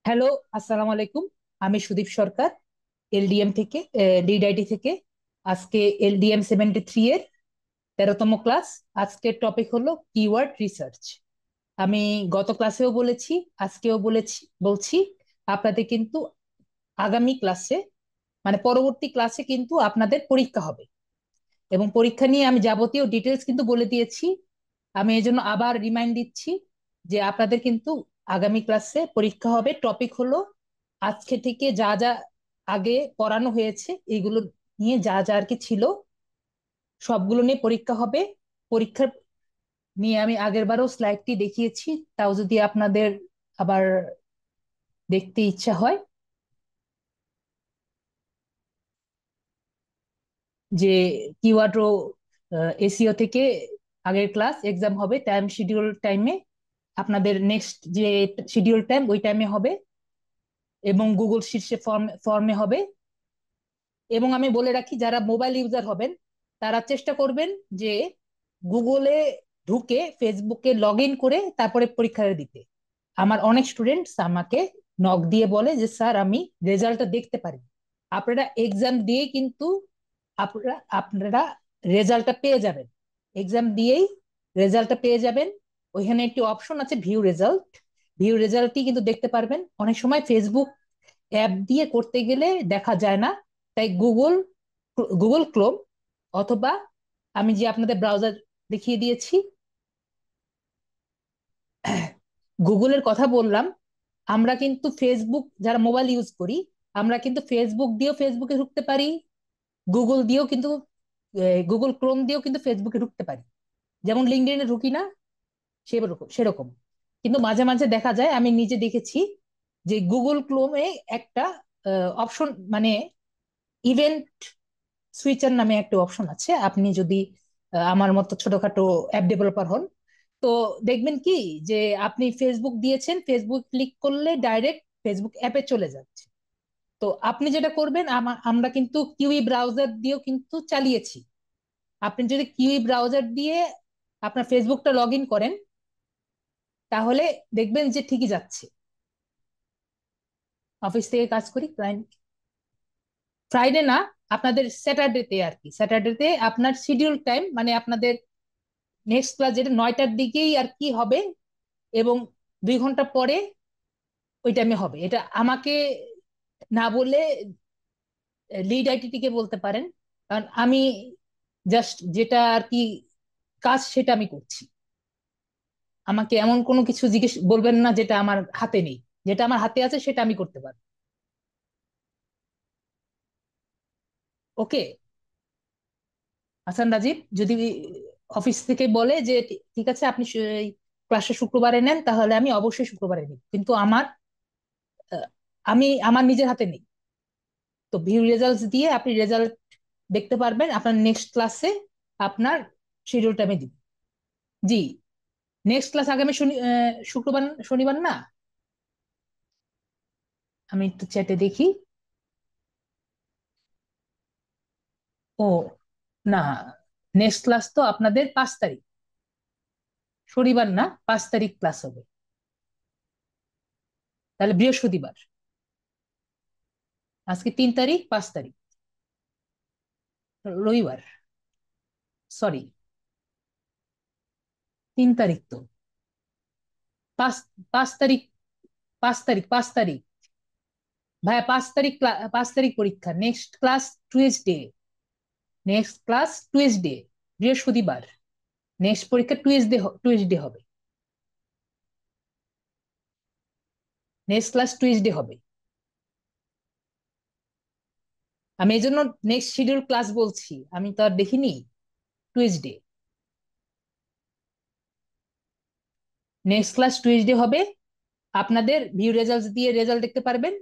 Hello, আসসালামু আলাইকুম। আমি সুদীপ সরকার, এলডিএম থেকে, লিড আইটি থেকে। আজকে এলডিএম 73 এর 13তম ক্লাস। আজকের টপিক হলো কিওয়ার্ড রিসার্চ। আমি গত ক্লাসেও বলেছি, আজকেও বলছি আপনাদের কিন্তু আগামী ক্লাসে, মানে পরবর্তী ক্লাসে কিন্তু আপনাদের পরীক্ষা হবে, এবং পরীক্ষা নিয়ে আমি যাবতীয় ডিটেলস কিন্তু বলে দিয়েছি। আমি এই জন্য আবার রিমাইন্ড দিচ্ছি যে আপনাদের কিন্তু আগামী ক্লাসে পরীক্ষা হবে। টপিক হলো আজকে থেকে যা যা আগে পড়ানো হয়েছে এগুলো নিয়ে যা যা আর কি ছিল সবগুলো নিয়ে পরীক্ষা হবে। পরীক্ষার নিয়ে আমি আগের বারও স্লাইডটি দেখিয়েছি, তাও যদি আপনাদের আবার দেখতে ইচ্ছা হয়, যে কিওয়ার্ড ও এসিও থেকে আগের ক্লাস এক্সাম হবে টাইম শিডিউল টাইমে। আপনাদের নেক্সট যে শিডিউল টাইম ওই টাইমে হবে, এবং গুগল শীর্ষে ফর্মে হবে। এবং আমি বলে রাখি, যারা মোবাইল ইউজার হবেন তারা চেষ্টা করবেন যে গুগলে ঢুকে ফেসবুকে লগ ইন করে তারপরে পরীক্ষাটা দিতে। আমার অনেক স্টুডেন্টস আমাকে নক দিয়ে বলে যে স্যার আমি রেজাল্টটা দেখতে পারি। আপনারা এক্সাম দিয়ে কিন্তু আপনারা আপনারা রেজাল্টটা পেয়ে যাবেন। এক্সাম দিয়েই রেজাল্টটা পেয়ে যাবেন। ওইখানে একটি অপশন আছে ভিউ রেজাল্ট। ভিউ রেজাল্টই কিন্তু দেখতে পারবেন। অনেক সময় ফেসবুক অ্যাপ দিয়ে করতে গেলে দেখা যায় না, তাই গুগল ক্রোম অথবা আমি যে আপনাদের ব্রাউজার দেখিয়ে দিয়েছি, গুগলের কথা বললাম। আমরা কিন্তু ফেসবুক যারা মোবাইল ইউজ করি, আমরা কিন্তু ফেসবুক দিয়েও ফেসবুকে ঢুকতে পারি, গুগল দিয়েও কিন্তু গুগল ক্রোম দিয়েও কিন্তু ফেসবুকে ঢুকতে পারি। যেমন লিঙ্কডইনে ঢুকি না, সেরকম সেরকম। কিন্তু মাঝে মাঝে দেখা যায়, আমি নিজে দেখেছি যে গুগল ক্রোমে একটা অপশন, মানে ইভেন্ট সুইচার নামে একটা অপশন আছে। আপনি যদি আমার মতো ছোটখাটো অ্যাপ ডেভেলপার হন, তো দেখবেন কি যে আপনি ফেসবুক দিয়েছেন, ফেসবুক ক্লিক করলে ডাইরেক্ট ফেসবুক অ্যাপে চলে যাচ্ছে। তো আপনি যেটা করবেন, আমরা কিন্তু কিউই ব্রাউজার দিয়েও কিন্তু চালিয়েছি। আপনি যদি কিউই ব্রাউজার দিয়ে আপনার ফেসবুকটা লগ ইন করেন, তাহলে দেখবেন যে ঠিকই যাচ্ছে। অফিস থেকে কাজ করি, ক্লায়েন্ট ফ্রাইডে না, আপনাদের স্যাটারডেতে আর কি। স্যাটারডেতে আপনার শিডিউল টাইম, মানে আপনাদের নেক্সট ক্লাস যেটা 9টার দিকেই আর কি হবে, এবং 2 ঘন্টা পরে ওই টাইমে হবে। এটা আমাকে না বলে লিড আইটিটি কে বলতে পারেন, কারণ আমি জাস্ট যেটা আর কি কাজ সেটা আমি করছি। আমাকে এমন কোনো কিছু জিজ্ঞেস বলবেন না যেটা আমার হাতে নেই। যেটা আমার হাতে আছে সেটা আমি করতে পারি। ওকে। হাসান রাজীব যদি অফিস থেকে বলে যে ঠিক আছে আপনি ক্লাসে শুক্রবারে নেন, তাহলে আমি অবশ্যই শুক্রবারে নিই, কিন্তু আহ, আমি আমার নিজের হাতে নেই। তো ভিউ রেজাল্টস দিয়ে আপনি রেজাল্ট দেখতে পারবেন আপনার নেক্সট ক্লাসে। আপনার শিডিউলটা আমি দিব। জি, নেক্সট ক্লাস আগামী শুক্রবার, শনিবার না? আমি একটু চ্যাটে দেখি। ও না, নেক্সট ক্লাস তো আপনাদের 5 তারিখ, শনিবার না, 5 তারিখ ক্লাস হবে। তাহলে বৃহস্পতিবার। আজকে 3 তারিখ, 5 তারিখ রবিবার। সরি, 3 তারিখ তো। পাঁচ 5 তারিখ, 5 তারিখ, 5 তারিখ। ভাইয়া 5 তারিখ, 5 তারিখ পরীক্ষা। Next class Tuesday. Next class Tuesday, বৃহস্পতিবার। নেক্সট পরীক্ষা টুয়েসডে, টুয়েসডে হবে। নেক্সট ক্লাস টুয়েসডে হবে। আমি এই জন্য নেক্সট শিডিউল ক্লাস বলছি, আমি তো আর দেখিনি। টুয়েসডে, নেক্সট ক্লাস টুয়েসডে হবে। আপনাদের ভিউ রেজাল্ট দিয়ে রেজাল্ট দেখতে পারবেন।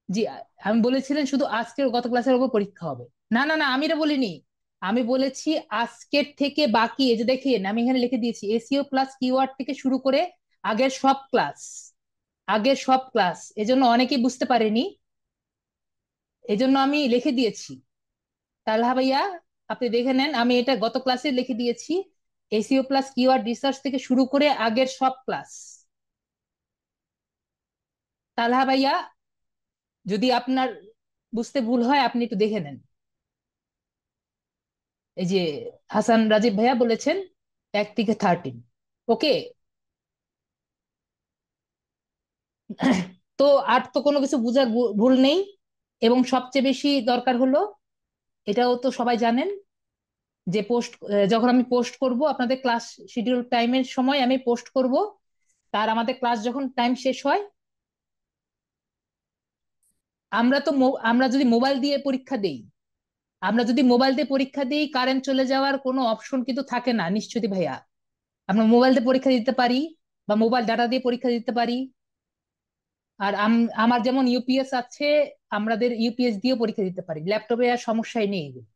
জি, আমি বলেছিলেন শুধু আজকের গত ক্লাসের উপর পরীক্ষা হবে। না না না, আমি এটা বলিনি। আমি বলেছি আজকের থেকে বাকি, এই যে দেখেন আমি এখানে লিখে দিয়েছি এসইও প্লাস কিওয়ার্ড থেকে শুরু করে আগের সব ক্লাস। আগের সব ক্লাস, এজন্য অনেকেই বুঝতে পারেনি, এজন্য আমি লিখে দিয়েছি। তালহা ভাইয়া, আপনি দেখে নেন, আমি এটা গত ক্লাসে লিখে দিয়েছি। এসইও প্লাস কিওয়ার্ড রিসার্চ থেকে শুরু করে আগের সব ক্লাস। তালহা ভাইয়া, যদি আপনার বুঝতে ভুল হয় আপনি একটু দেখে নেন। এই যে হাসান রাজীব ভাইয়া বলেছেন 1 থেকে 13। ওকে। তো আর তো কোনো কিছু বুঝার ভুল নেই। এবং সবচেয়ে বেশি দরকার হলো, এটাও তো সবাই জানেন, যে যখন আমি পোস্ট করব আপনাদের ক্লাস শিডিউল টাইমের সময় আমি পোস্ট করব, তার আমাদের ক্লাস যখন টাইম শেষ হয়, আমরা যদি মোবাইল দিয়ে পরীক্ষা দেই, কারেন্ট চলে যাওয়ার কোনো অপশন কিন্তু থাকে না নিশ্চিত ভাইয়া। আমরা মোবাইল দিয়ে পরীক্ষা দিতে পারি বা মোবাইল ডাটা দিয়ে পরীক্ষা দিতে পারি। আর আমার যেমন ইউপিএস আছে, আমাদের ইউপিএস দিয়েও পরীক্ষা দিতে পারি, ল্যাপটপে আর সমস্যাই নেই এগুলো।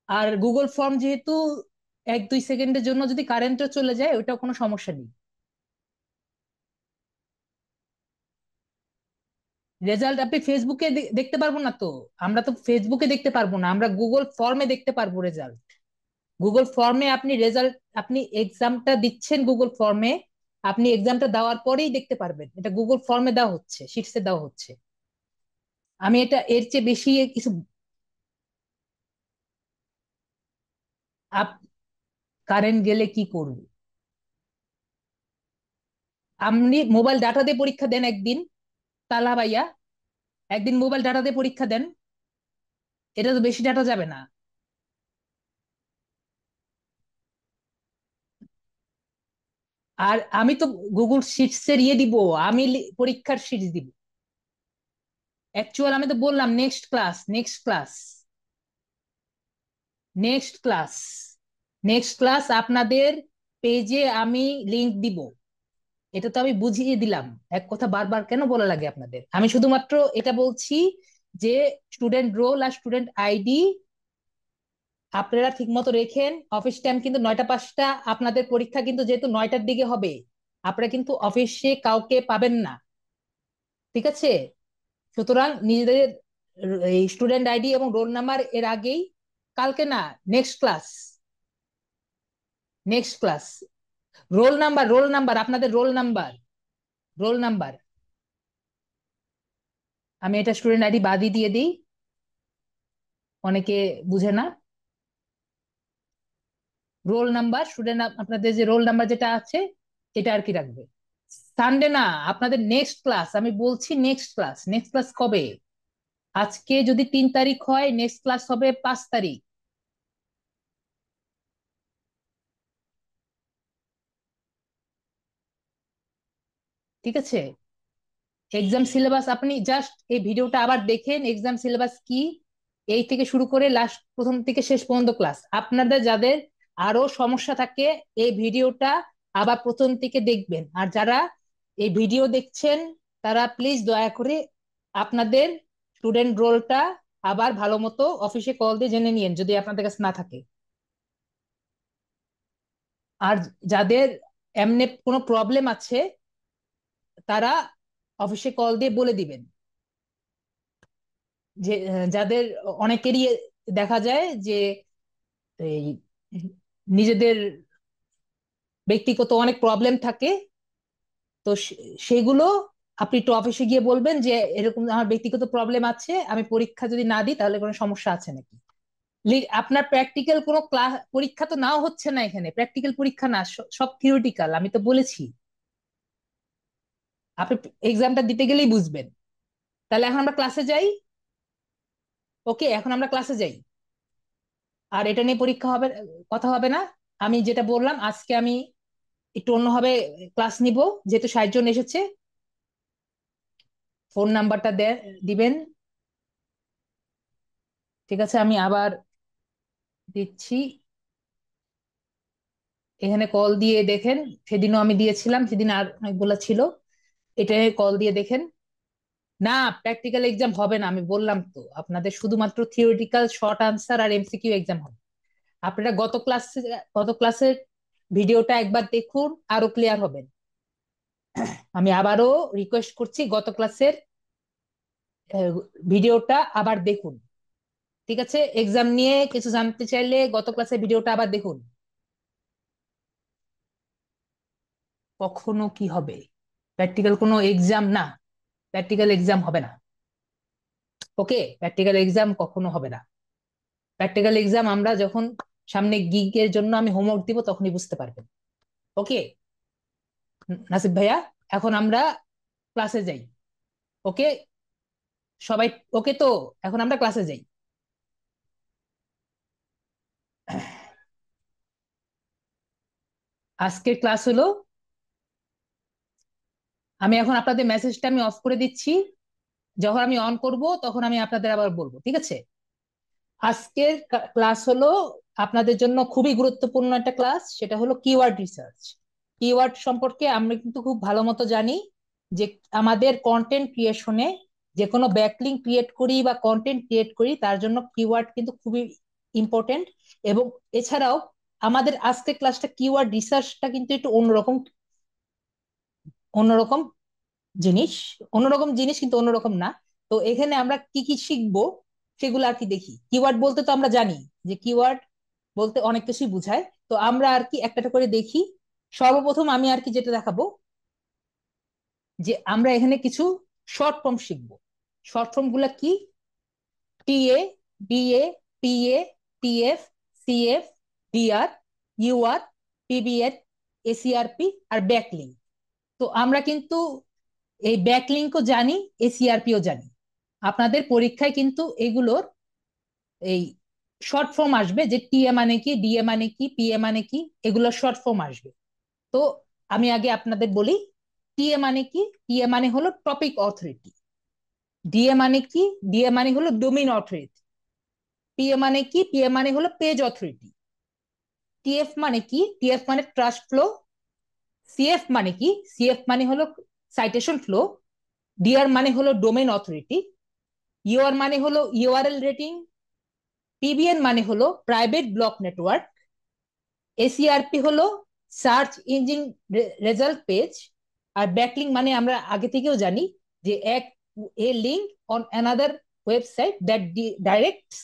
আর গুগল ফর্ম যেহেতু 1-2 সেকেন্ডের জন্য যদি কারেন্টও চলে যায় ওইটাও কোনো সমস্যা নেই। রেজাল্ট আপনি ফেসবুকে দেখতে পারবো না তো। আমরা তো ফেসবুকে দেখতে পারবো না, আমরা গুগল ফর্মে দেখতে পারবো রেজাল্ট। গুগল ফর্মে আপনি রেজাল্ট, আপনি এক্সামটা দিচ্ছেন গুগল ফর্মে, আপনি এক্সামটা দেওয়ার পরেই দেখতে পারবেন। এটা গুগল ফর্মে দেওয়া হচ্ছে, শিটসে দেওয়া হচ্ছে। আমি এটা এর চেয়ে বেশি কিছু আপ কারেন্ট গেলে কি করব? আপনি মোবাইল ডাটা দিয়ে পরীক্ষা দেন একদিন, তালা ভাইয়া, একদিন মোবাইল ডাটা দিয়ে পরীক্ষা দেন। এটা তো বেশি ডাটা যাবে না। আর আমি তো গুগল শিটস এর ইয়ে দিব, আমি পরীক্ষার শিটস দিব। অ্যাকচুয়াল আমি তো বললাম নেক্সট ক্লাস নেক্সট ক্লাস আপনাদের পেজে আমি লিংক দিব। এটা তো আমি বুঝিয়ে দিলাম। এক কথা বারবার কেন বলা লাগে আপনাদের? আমি শুধুমাত্র এটা বলছি যে স্টুডেন্ট রোল আর স্টুডেন্ট আইডি আপনারা ঠিক মতো রেখেন। অফিস টাইম কিন্তু 9টা 5টা, আপনাদের পরীক্ষা কিন্তু যেহেতু 9টার দিকে হবে, আপনারা কিন্তু অফিসে কাউকে পাবেন না, ঠিক আছে? সুতরাং নিজেদের এই স্টুডেন্ট আইডি এবং রোল নাম্বার এর আগেই, কালকে না, next class, next class roll number আপনাদের রোল নাম্বার। আমি এটা স্টুডেন্ট আইডি বাদই দিয়ে দিই, অনেকে বুঝে না। রোল নাম্বার স্টুডেন্ট, আপনাদের যে রোল নাম্বার যেটা আছে এটা আর কি রাখবে। সানডে না, আপনাদের নেক্সট ক্লাস কবে? আজকে যদি 3 তারিখ হয়, নেক্সট ক্লাস হবে 5 তারিখ। ঠিক আছে? এক্সাম সিলেবাস আপনি জাস্ট এই ভিডিওটা আবার দেখেন, এক্সাম সিলেবাস কি, এই থেকে শুরু করে লাস্ট প্রথম থেকে শেষ পর্যন্ত ক্লাস। আপনাদের যাদের আরো সমস্যা থাকে এই ভিডিওটা আবার প্রথম থেকে দেখবেন। আর যারা এই ভিডিও দেখছেন তারা প্লিজ দয়া করে আপনাদের স্টুডেন্ট রোলটা আবার ভালো মতো অফিসে কল দিয়ে জেনে নিন যদি আপনাদের কাছে না থাকে। আর যাদের এমনি কোনো প্রবলেম আছে তারা অফিসে কল দিয়ে বলে দিবেন। যে যাদের অনেকেরই দেখা যায় যে এই নিজেদের ব্যক্তিগত অনেক প্রবলেম থাকে, তো সেগুলো আপনি একটু অফিসে গিয়ে বলবেন যে এরকম আমার ব্যক্তিগত প্রবলেম আছে, আমি পরীক্ষা যদি না দিই তাহলে কোনো সমস্যা আছে নাকি। আপনার প্র্যাকটিক্যাল কোনো ক্লাস পরীক্ষা তো নাও হচ্ছে না, এখানে প্র্যাকটিক্যাল পরীক্ষা না, সব থিওরিটিক্যাল, আমি তো বলেছি। আপনি এক্সামটা দিতে গেলেই বুঝবেন। তাহলে এখন আমরা ক্লাসে যাই। ওকে, এখন আমরা ক্লাসে যাই। আর এটা নিয়ে পরীক্ষা হবে, কথা হবে না। আমি যেটা বললাম, আজকে আমি একটু অন্যভাবে ক্লাস নিব, যেহেতু 60 জন এসেছে। ফোন নাম্বারটা দিবেন। ঠিক আছে, আমি আবার দিচ্ছি। এখানে কল দিয়ে দেখেন, সেদিনও আমি দিয়েছিলাম, সেদিন আর অনেকগুলো ছিল। এটা কল দিয়ে দেখেন। না, প্র্যাকটিক্যাল এক্সাম হবে না, আমি বললাম তো আপনাদের শুধুমাত্র থিওরিটিক্যাল শর্ট আনসার আর এমসিকিউ এক্সাম হবে। আপনারা গত ক্লাসের ভিডিওটা একবার দেখুন, আরো ক্লিয়ার হবেন। আমি আবারও রিকোয়েস্ট করছি, গত ক্লাসের ভিডিওটা আবার দেখুন। ঠিক আছে, এক্সাম নিয়ে কিছু জানতে চাইলে গত ক্লাসের ভিডিওটা আবার দেখুন। কখনো কি হবে? প্র্যাকটিক্যাল কোনো এক্সাম না, প্র্যাকটিক্যাল এক্সাম হবে না। ওকে, প্র্যাকটিক্যাল এক্সাম কখনো হবে না। প্র্যাকটিক্যাল এক্সাম আমরা যখন সামনে গিগের জন্য আমি হোমওয়ার্ক দিব তখনই বুঝতে পারবেন। ওকে নাসিব ভাইয়া, এখন আমরা ক্লাসে যাই। ওকে সবাই, ওকে তো এখন আমরা ক্লাসে যাই। আজকের ক্লাস হলো, আমি এখন আপনাদের মেসেজটা আমি অফ করে দিচ্ছি, যখন আমি অন করব তখন আমি আপনাদের আবার বলবো, ঠিক আছে? আজকের ক্লাস হলো আপনাদের জন্য খুবই গুরুত্বপূর্ণ একটা ক্লাস, সেটা হলো কিওয়ার্ড রিসার্চ। কিওয়ার্ড সম্পর্কে আমরা কিন্তু খুব ভালো মতো জানি যে আমাদের কন্টেন্ট ক্রিয়েশনে যে কোনো ব্যাকলিঙ্ক ক্রিয়েট করি বা কন্টেন্ট ক্রিয়েট করি তার জন্য কিওয়ার্ড কিন্তু খুবই ইম্পর্টেন্ট। এবং এছাড়াও আমাদের আজকের ক্লাসটা কিওয়ার্ড রিসার্চটা কিন্তু একটু অন্যরকম, অন্যরকম জিনিস, অন্যরকম জিনিস কিন্তু অন্যরকম না। তো এখানে আমরা কি কি শিখবো সেগুলো আর কি দেখি। কিওয়ার্ড বলতে তো আমরা জানি যে কিওয়ার্ড বলতে অনেক কিছুই বোঝায়, তো আমরা আর কি একটা একটা করে দেখি। সর্বপ্রথম আমি আর কি যেটা দেখাবো যে আমরা এখানে কিছু শর্ট ফর্ম শিখবো। শর্ট ফর্ম গুলা কি? TA, DA, PA, PF, CF, DR, UR, পিবিএর, এসিআরপি আর ব্যাকলিঙ্ক। তো আমরা কিন্তু এই ব্যাকলিঙ্কও জানি, এসিআরপিও জানি। আপনাদের পরীক্ষায় কিন্তু এগুলোর এই শর্ট ফর্ম আসবে, যে টিএ মানে কি, ডিএ মানে কি, পিএ মানে কি, এগুলো শর্ট ফর্ম আসবে। তো আমি আগে আপনাদের বলি টিএ মানে কি। টিএ মানে হলো টপিক অথরিটি। ডিএ মানে কি? ডিএ মানে হলো ডোমেইন অথরিটি। পিএ মানে কি? পিএ মানে হলো পেজ অথরিটি। টিএফ মানে কি? টিএফ মানে ট্রাস্ট ফ্লো। সিএফ মানে কি? সিএফ মানে হলো সাইটেশন ফ্লো। ডিআর মানে হলো ডোমেইন অথরিটি। ইউআর মানে হলো ইউআরএল রেটিং। পিবিএন মানে হলো প্রাইভেট ব্লক নেটওয়ার্ক। এসিআরপি হলো সার্চ ইঞ্জিন রেজাল্ট পেজ। আর ব্যাকলিঙ্ক মানে আমরা আগে থেকেও জানি যে এক a link on another website that directs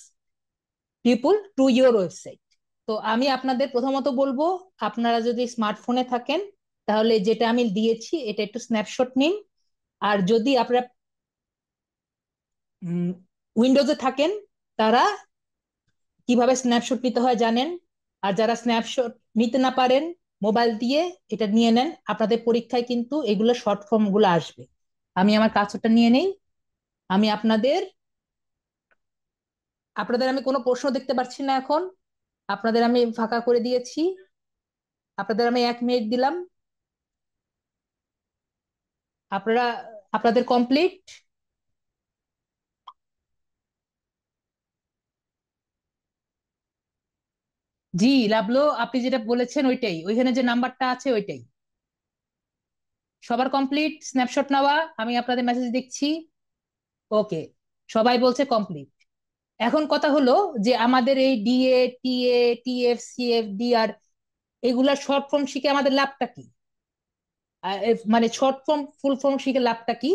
people to your website. তো আমি আপনাদের প্রথমত বলবো, আপনারা যদি স্মার্টফোনে থাকেন তাহলে যেটা আমি দিয়েছি এটা একটু স্ন্যাপশট নিন। আর যদি আপনারা উইন্ডোজে থাকেন তারা কিভাবে স্ন্যাপশট নিতে হয় জানেন। আর যারা স্ন্যাপশট নিতে না পারেন মোবাইল দিয়ে এটা নিয়ে নেন, আপনাদের পরীক্ষায় কিন্তু এগুলো শর্ট ফর্ম গুলো আসবে। আমি আমার কাজটা নিয়ে নেই। আমি আপনাদের আপনাদের আমি কোনো প্রশ্ন দেখতে পাচ্ছি না এখন, আপনাদের আমি ফাঁকা করে দিয়েছি। আপনাদের আমি 1 মিনিট দিলাম, আপনারা আপনাদের কমপ্লিট। জি লাভলো, আপনি যেটা বলেছেন ওইটাই, ওইখানে যে নাম্বারটা আছে ওইটাই। সবার কমপ্লিট স্ন্যাপশট নেওয়া? আমি আপনাদের মেসেজ দেখছি। ওকে, সবাই বলছে কমপ্লিট। এখন কথা হলো যে আমাদের এই DA, TA, TF, CF, DR এগুলা শর্ট ফর্ম শিখে আমাদের লাভটা কি? মানে শর্ট ফর্ম ফুল ফর্ম শিখে লাভটা কি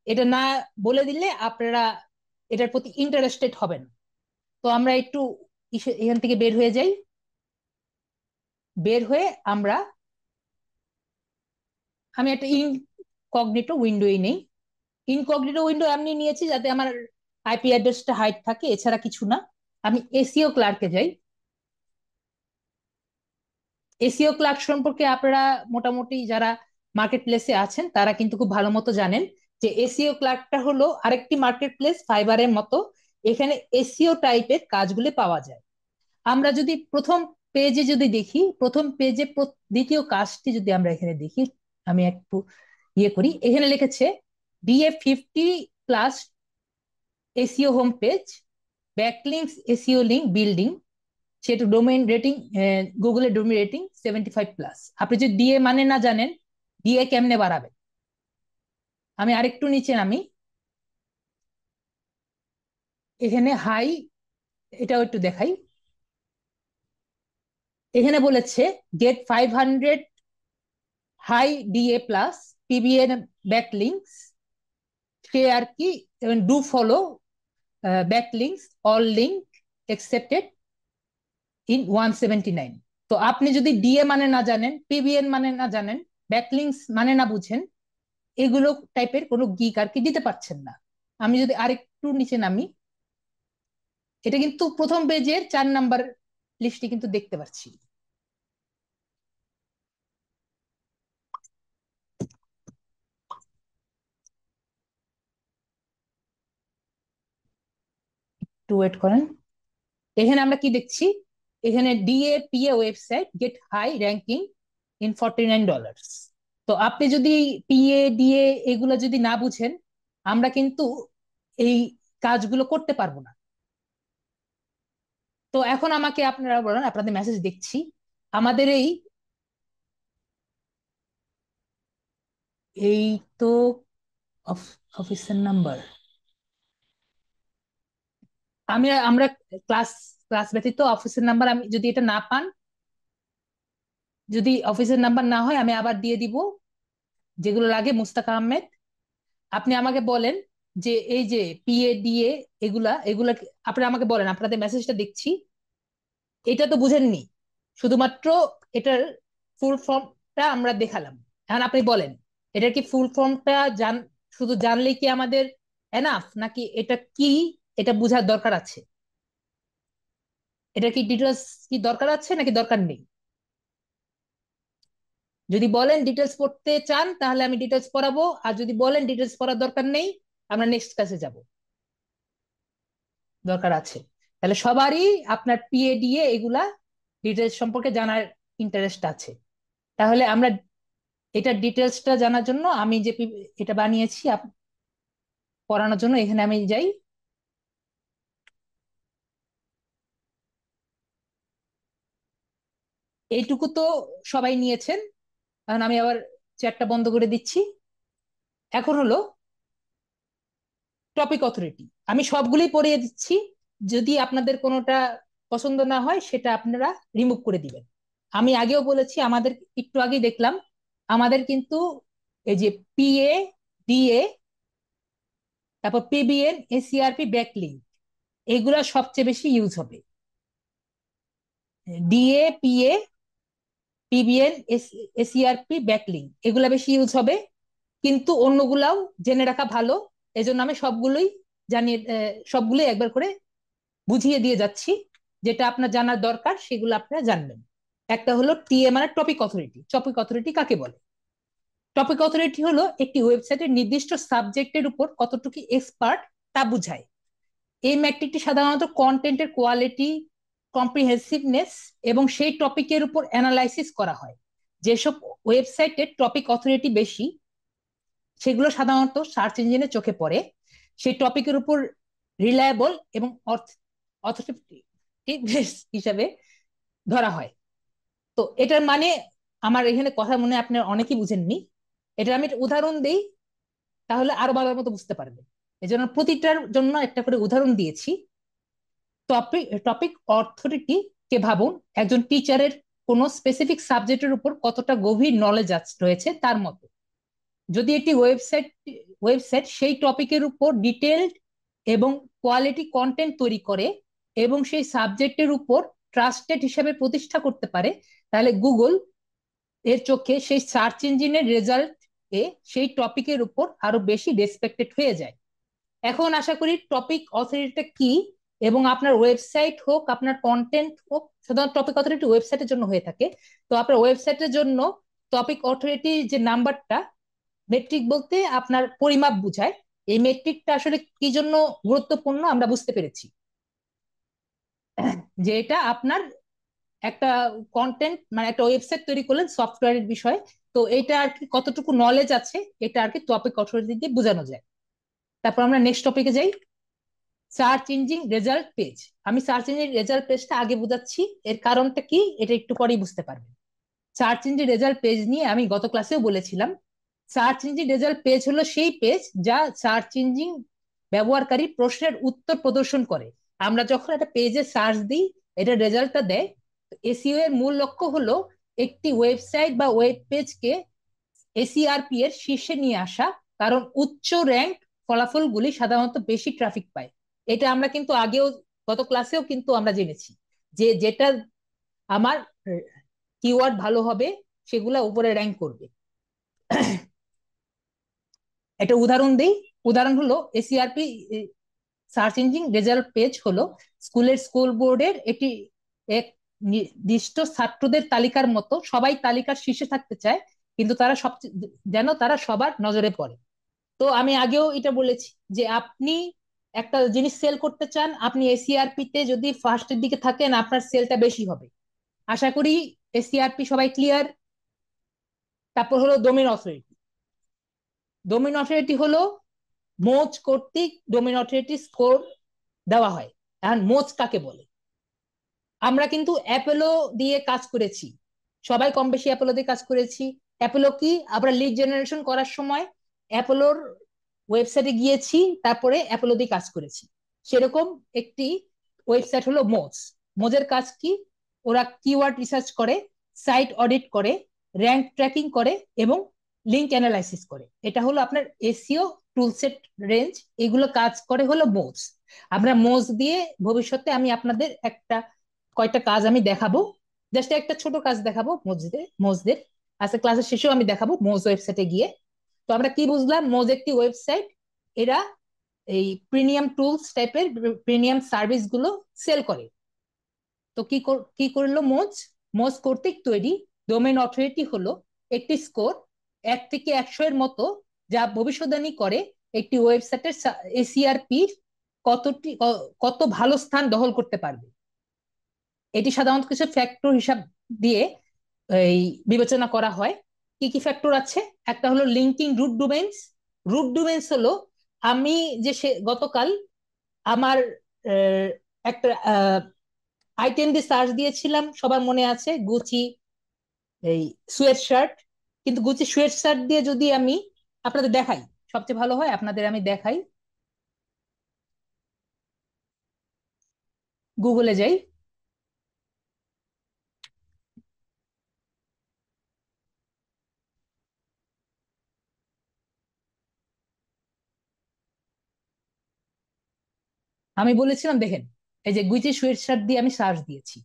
এটা না বলে দিলে আপনারা এটার প্রতি ইন্টারেস্টেড হবেন। তো আমরা একটু এখান থেকে বের হয়ে যাই। বের হয়ে আমরা, আমি একটা ইনকগনিটো উইন্ডোই নেই। ইনকগনিটো উইন্ডো এমনি নিয়েছি যাতে আমার আইপি অ্যাড্রেসটা হাইড থাকে, এছাড়া কিছু না। আমি এসিও ক্লার্কে যাই। এসিও ক্লার্ক সম্পর্কে আপনারা মোটামুটি যারা মার্কেট প্লেসে আছেন তারা কিন্তু খুব ভালো মতো জানেন যে এসিও ক্লার্কটা হলো আরেকটি মার্কেট প্লেস ফাইবারের মতো। এখানে এসিও টাইপের কাজগুলি পাওয়া যায়। আমরা যদি প্রথম পেজে যদি দেখি, প্রথম পেজে দ্বিতীয় কাজটি যদি আমরা এখানে দেখি, আমি একটু ইয়ে করি, এখানে লিখেছে BA50+ SEO home page, backlinks SEO link building, সেটা ডোমেইন রেটিং, গুগলের ডোমেইন রেটিং 75+। আপনি যদি ডিএ মানে না জানেন ডিএ কেমনে বাড়াবেন, আমি আরেকটু নিচে নামি, এখানে হাই, এটাও একটু দেখাই। এখানে বলেছে get 500 high DA+ PBN backlinks, সে আর কি, do follow backlinks all link accepted in 179। তো আপনি যদি ডিএ মানে না জানেন, পিবিএন মানে না জানেন, ব্যাকলিংস মানে না বুঝেন, এগুলো টাইপের কোনো গিক আর কি দিতে পারছেন না। আমি যদি আরেকটু নিচে নামি, এটা কিন্তু প্রথম পেজের 4 নাম্বার লিস্টে কিন্তু দেখতে পাচ্ছি। একটু ওয়েট করেন। এখানে আমরা কি দেখছি, এখানে DAPA website get high ranking in $49। তো আপনি যদি পিএ ডিএ এগুলো যদি না বুঝেন, আমরা কিন্তু এই কাজগুলো করতে পারবো না। তো এখন আমাকে আপনারা বলেন, আপনাদের মেসেজ দেখছি, আমাদের এই এই তো অফিসের নাম্বার, আমরা ক্লাস ক্লাস ব্যতীত অফিসের নাম্বার, আমি যদি এটা না পান, যদি অফিসের নাম্বার না হয়, আমি আবার দিয়ে দিব যেগুলো লাগে, মুস্তাক আহমেদ। আপনি আমাকে বলেন যে এই যে পিএ ডিএ এগুলা এগুলা আপনি আমাকে বলেন, আপনাদের মেসেজটা দেখছি, এটা তো বুঝেননি, শুধুমাত্র এটার ফুল ফর্মটা আমরা দেখালাম। এখন আপনি বলেন, এটার কি ফুল ফর্মটা শুধু জানলেই কি আমাদের এনাফ, নাকি এটা কি, এটা বোঝার দরকার আছে? এটা কি ডিটেলস কি দরকার আছে নাকি দরকার নেই? যদি বলেন ডিটেলস পড়তে চান তাহলে আমি ডিটেলস পড়াবো, আর যদি বলেন ডিটেলস পড়ার দরকার নেই, আমরা নেক্সট ক্লাসে যাব। দরকার আছে, তাহলে সবারই আপনার পিএডিএ এগুলা ডিটেলস সম্পর্কে জানার ইন্টারেস্ট আছে। তাহলে আমরা এটা ডিটেলসটা জানার জন্য আমি যে এটা বানিয়েছি পড়ানোর জন্য, এখানে আমি যাই। এইটুকু তো সবাই নিয়েছেন। কারণ আমি আবার চ্যাটটা বন্ধ করে দিচ্ছি। এখন হলো টপিক অথরিটি, আমি সবগুলোই পড়িয়ে দিচ্ছি। যদি আপনাদের কোনোটা পছন্দ না হয় সেটা আপনারা রিমুভ করে দিবেন। আমি আগেও বলেছি, আমাদের একটু আগে দেখলাম আমাদের কিন্তু এই যে পিএ ডিএ, তারপর পিবিএন এসিআরপি ব্যাকলিংক, এগুলা সবচেয়ে বেশি ইউজ হবে। DA PA PBN ACRP backlink এগুলা বেশি ইউজ হবে, কিন্তু অন্যগুলাও জেনে রাখা ভালো। এজন্য আমি সবগুলোই জানিয়ে সবগুলোই একবার করে বুঝিয়ে দিয়ে যাচ্ছি। যেটা আপনার জানার দরকার সেগুলো আপনারা জানবেন। একটা হলো টিএ মানে টপিক অথরিটি। টপিক অথরিটি কাকে বলে? টপিক অথরিটি হলো একটি ওয়েবসাইটের নির্দিষ্ট সাবজেক্টের উপর কতটুকু এক্সপার্ট তা বুঝায়। এই ম্যাট্রিকটি সাধারণত কন্টেন্টের কোয়ালিটি, কম্প্রিহেন্সিভনেস এবং সেই টপিকের উপর অ্যানালাইসিস করা হয়। যেসব ওয়েবসাইটের টপিক অথরিটি বেশি, সেগুলো সাধারণত সার্চ ইঞ্জিনে চোখে পড়ে, সেই টপিকের উপর রিলায়েবল এবং অথরিটি হিসাবে ধরা হয়। তো এটার মানে, আমার এখানে কথা মনে হয় আপনার অনেকেই বুঝেননি, এটা আমি একটা উদাহরণ দিই, তাহলে আরো ভালো মতো বুঝতে পারবেন। এই জন্য প্রতিটার জন্য একটা করে উদাহরণ দিয়েছি। টপিক টপিক অথরিটি কে ভাবুন একজন টিচারের কোন স্পেসিফিক সাবজেক্টের উপর কতটা গভীর নলেজ রয়েছে তার মতো। যদি একটি ওয়েবসাইট সেই টপিকের উপর ডিটেলড এবং কোয়ালিটি কন্টেন্ট তৈরি করে এবং সেই সাবজেক্টের উপর ট্রাস্টেড হিসেবে প্রতিষ্ঠা করতে পারে, তাহলে গুগল এর চোখে সেই সার্চ ইঞ্জিনের রেজাল্ট এ সেই টপিকের উপর আরো বেশি রেসপেক্টেড হয়ে যায়। এখন আশা করি টপিক অথরিটিটা কি, এবং আপনার ওয়েবসাইট হোক, আপনার কন্টেন্ট হোক, সাধারণত টপিক অথরিটি ওয়েবসাইটের জন্য হয়ে থাকে। তো আপনার ওয়েবসাইটের জন্য টপিক অথরিটি যে নাম্বারটা, মেট্রিক বলতে আপনার পরিমাপ বুঝায়, এই মেট্রিকটা আসলে কি জন্য গুরুত্বপূর্ণ আমরা বুঝতে পেরেছি। যে এটা আপনার একটা কন্টেন্ট মানে একটা ওয়েবসাইট তৈরি করলেন সফটওয়্যারের বিষয়ে, তো এটা আর কি কতটুকু নলেজ আছে এটা আর কি টপিক অথরিটি দিয়ে বোঝানো যায়। তারপর আমরা নেক্সট টপিকে যাই, সার্চ ইঞ্জিন রেজাল্ট পেজ। আমি সার্চ ইঞ্জিন রেজাল্ট পেজটা আগে বুঝাচ্ছি, এর কারণটা কি এটা একটু পরেই বুঝতে পারবেন। সার্চ ইঞ্জিন রেজাল্ট পেজ নিয়ে আমি গত ক্লাসেও বলেছিলাম, সার্চ ইঞ্জিন রেজাল্ট পেজ হলো সেই পেজ যা সার্চ ইঞ্জিন ব্যবহারকারী প্রশ্নের উত্তর প্রদর্শন করে। আমরা যখন একটা পেজে সার্চ দিই, এটা রেজাল্টটা দেয়। এসইও এর মূল লক্ষ্য হলো একটি ওয়েবসাইট বা ওয়েব পেজকে এসইআরপি এর শীর্ষে নিয়ে আসা, কারণ উচ্চ র্যাঙ্ক ফলাফলগুলি সাধারণত বেশি ট্রাফিক পায়। এটা আমরা কিন্তু আগেও গত ক্লাসেও কিন্তু আমরা জেনেছি যে যেটা আমার কিওয়ার্ড ভালো হবে সেগুলা উপরে র্যাঙ্ক করবে। একটা উদাহরণ দেই, উদাহরণ হলো ACRP search engine result page হলো স্কুল বোর্ডের একটি এক নির্দিষ্ট ছাত্রদের তালিকার মতো, সবাই তালিকার শীর্ষে থাকতে চায় কিন্তু তারা সবচেয়ে যেন তারা সবার নজরে পড়ে। তো আমি আগেও এটা বলেছি যে আপনি একটা জিনিস সেল করতে চান, আপনি এসিআরপি তে যদি ফার্স্টের দিকে থাকেন আপনার সেলটা বেশি হবে। আশা করি এসিআরপি সবাই ক্লিয়ার। তারপর হলো ডোমেইন অথরিটি। ডোমেইন অথরিটি হলো মোজ কর্তৃক ডোমেইন অথরিটি স্কোর দেওয়া হয়। এখন মোজ কাকে বলে? আমরা কিন্তু অ্যাপোলো দিয়ে কাজ করেছি, সবাই কম বেশি অ্যাপোলো দিয়ে কাজ করেছি। অ্যাপোলো কি, আমরা লিড জেনারেশন করার সময় অ্যাপোলোর ওয়েবসাইটে গিয়েছি, তারপরে অ্যাপোলো দিয়ে কাজ করেছি। সেরকম একটি ওয়েবসাইট হলো মোজ। মোজের কাজ কি? ওরা কিওয়ার্ড রিসার্চ করে, সাইট অডিট করে, র্যাঙ্ক ট্র্যাকিং করে এবং লিঙ্ক অ্যানালাইসিস করে। এটা হলো আপনার এসইও টুলসেট রেঞ্জ, এগুলো কাজ করে হলো মোজ। আমরা মোজ দিয়ে ভবিষ্যতে আমি আপনাদের কয়টা কাজ আমি দেখাবো, জাস্ট একটা ছোট কাজ দেখাবো মোজদের আজকে ক্লাসের শেষেও আমি দেখাবো মোজ ওয়েবসাইটে গিয়ে। তো আমরা কি বুঝলাম, মোজ একটি ওয়েবসাইট, এরা এই প্রিমিয়াম টুলস টাইপের প্রিমিয়াম সার্ভিস গুলো সেল করে। তো কি করলো মোজ? মোজ কর্তৃক তৈরি ডোমেইন অথরিটি হলো একটি স্কোর 1 থেকে 100 এর মতো, যা ভবিষ্যদ্বাণী করে একটি ওয়েবসাইটের এসিআরপি কত ভালো স্থান দখল করতে পারবে। এটি সাধারণত কিছু ফ্যাক্টর হিসাব দিয়ে এই বিবেচনা করা হয়। কি কি ফ্যাক্টর আছে? একটা হলো linking root domains. Root domains হলো আমি যে গতকাল আমার একটা আইটেম দিয়ে সার্চ দিয়েছিলাম, সবার মনে আছে, গুচি এই সোয়েট শার্ট। কিন্তু গুচি সোয়েট শার্ট দিয়ে যদি আমি আপনাদের দেখাই, সবচেয়ে ভালো হয় আপনাদের আমি দেখাই। গুগলে যাই, আমি বলেছিলাম দেখেন, এই যে গুচি সোয়েট শার্ট দিয়ে আমি সার্চ দিয়েছি,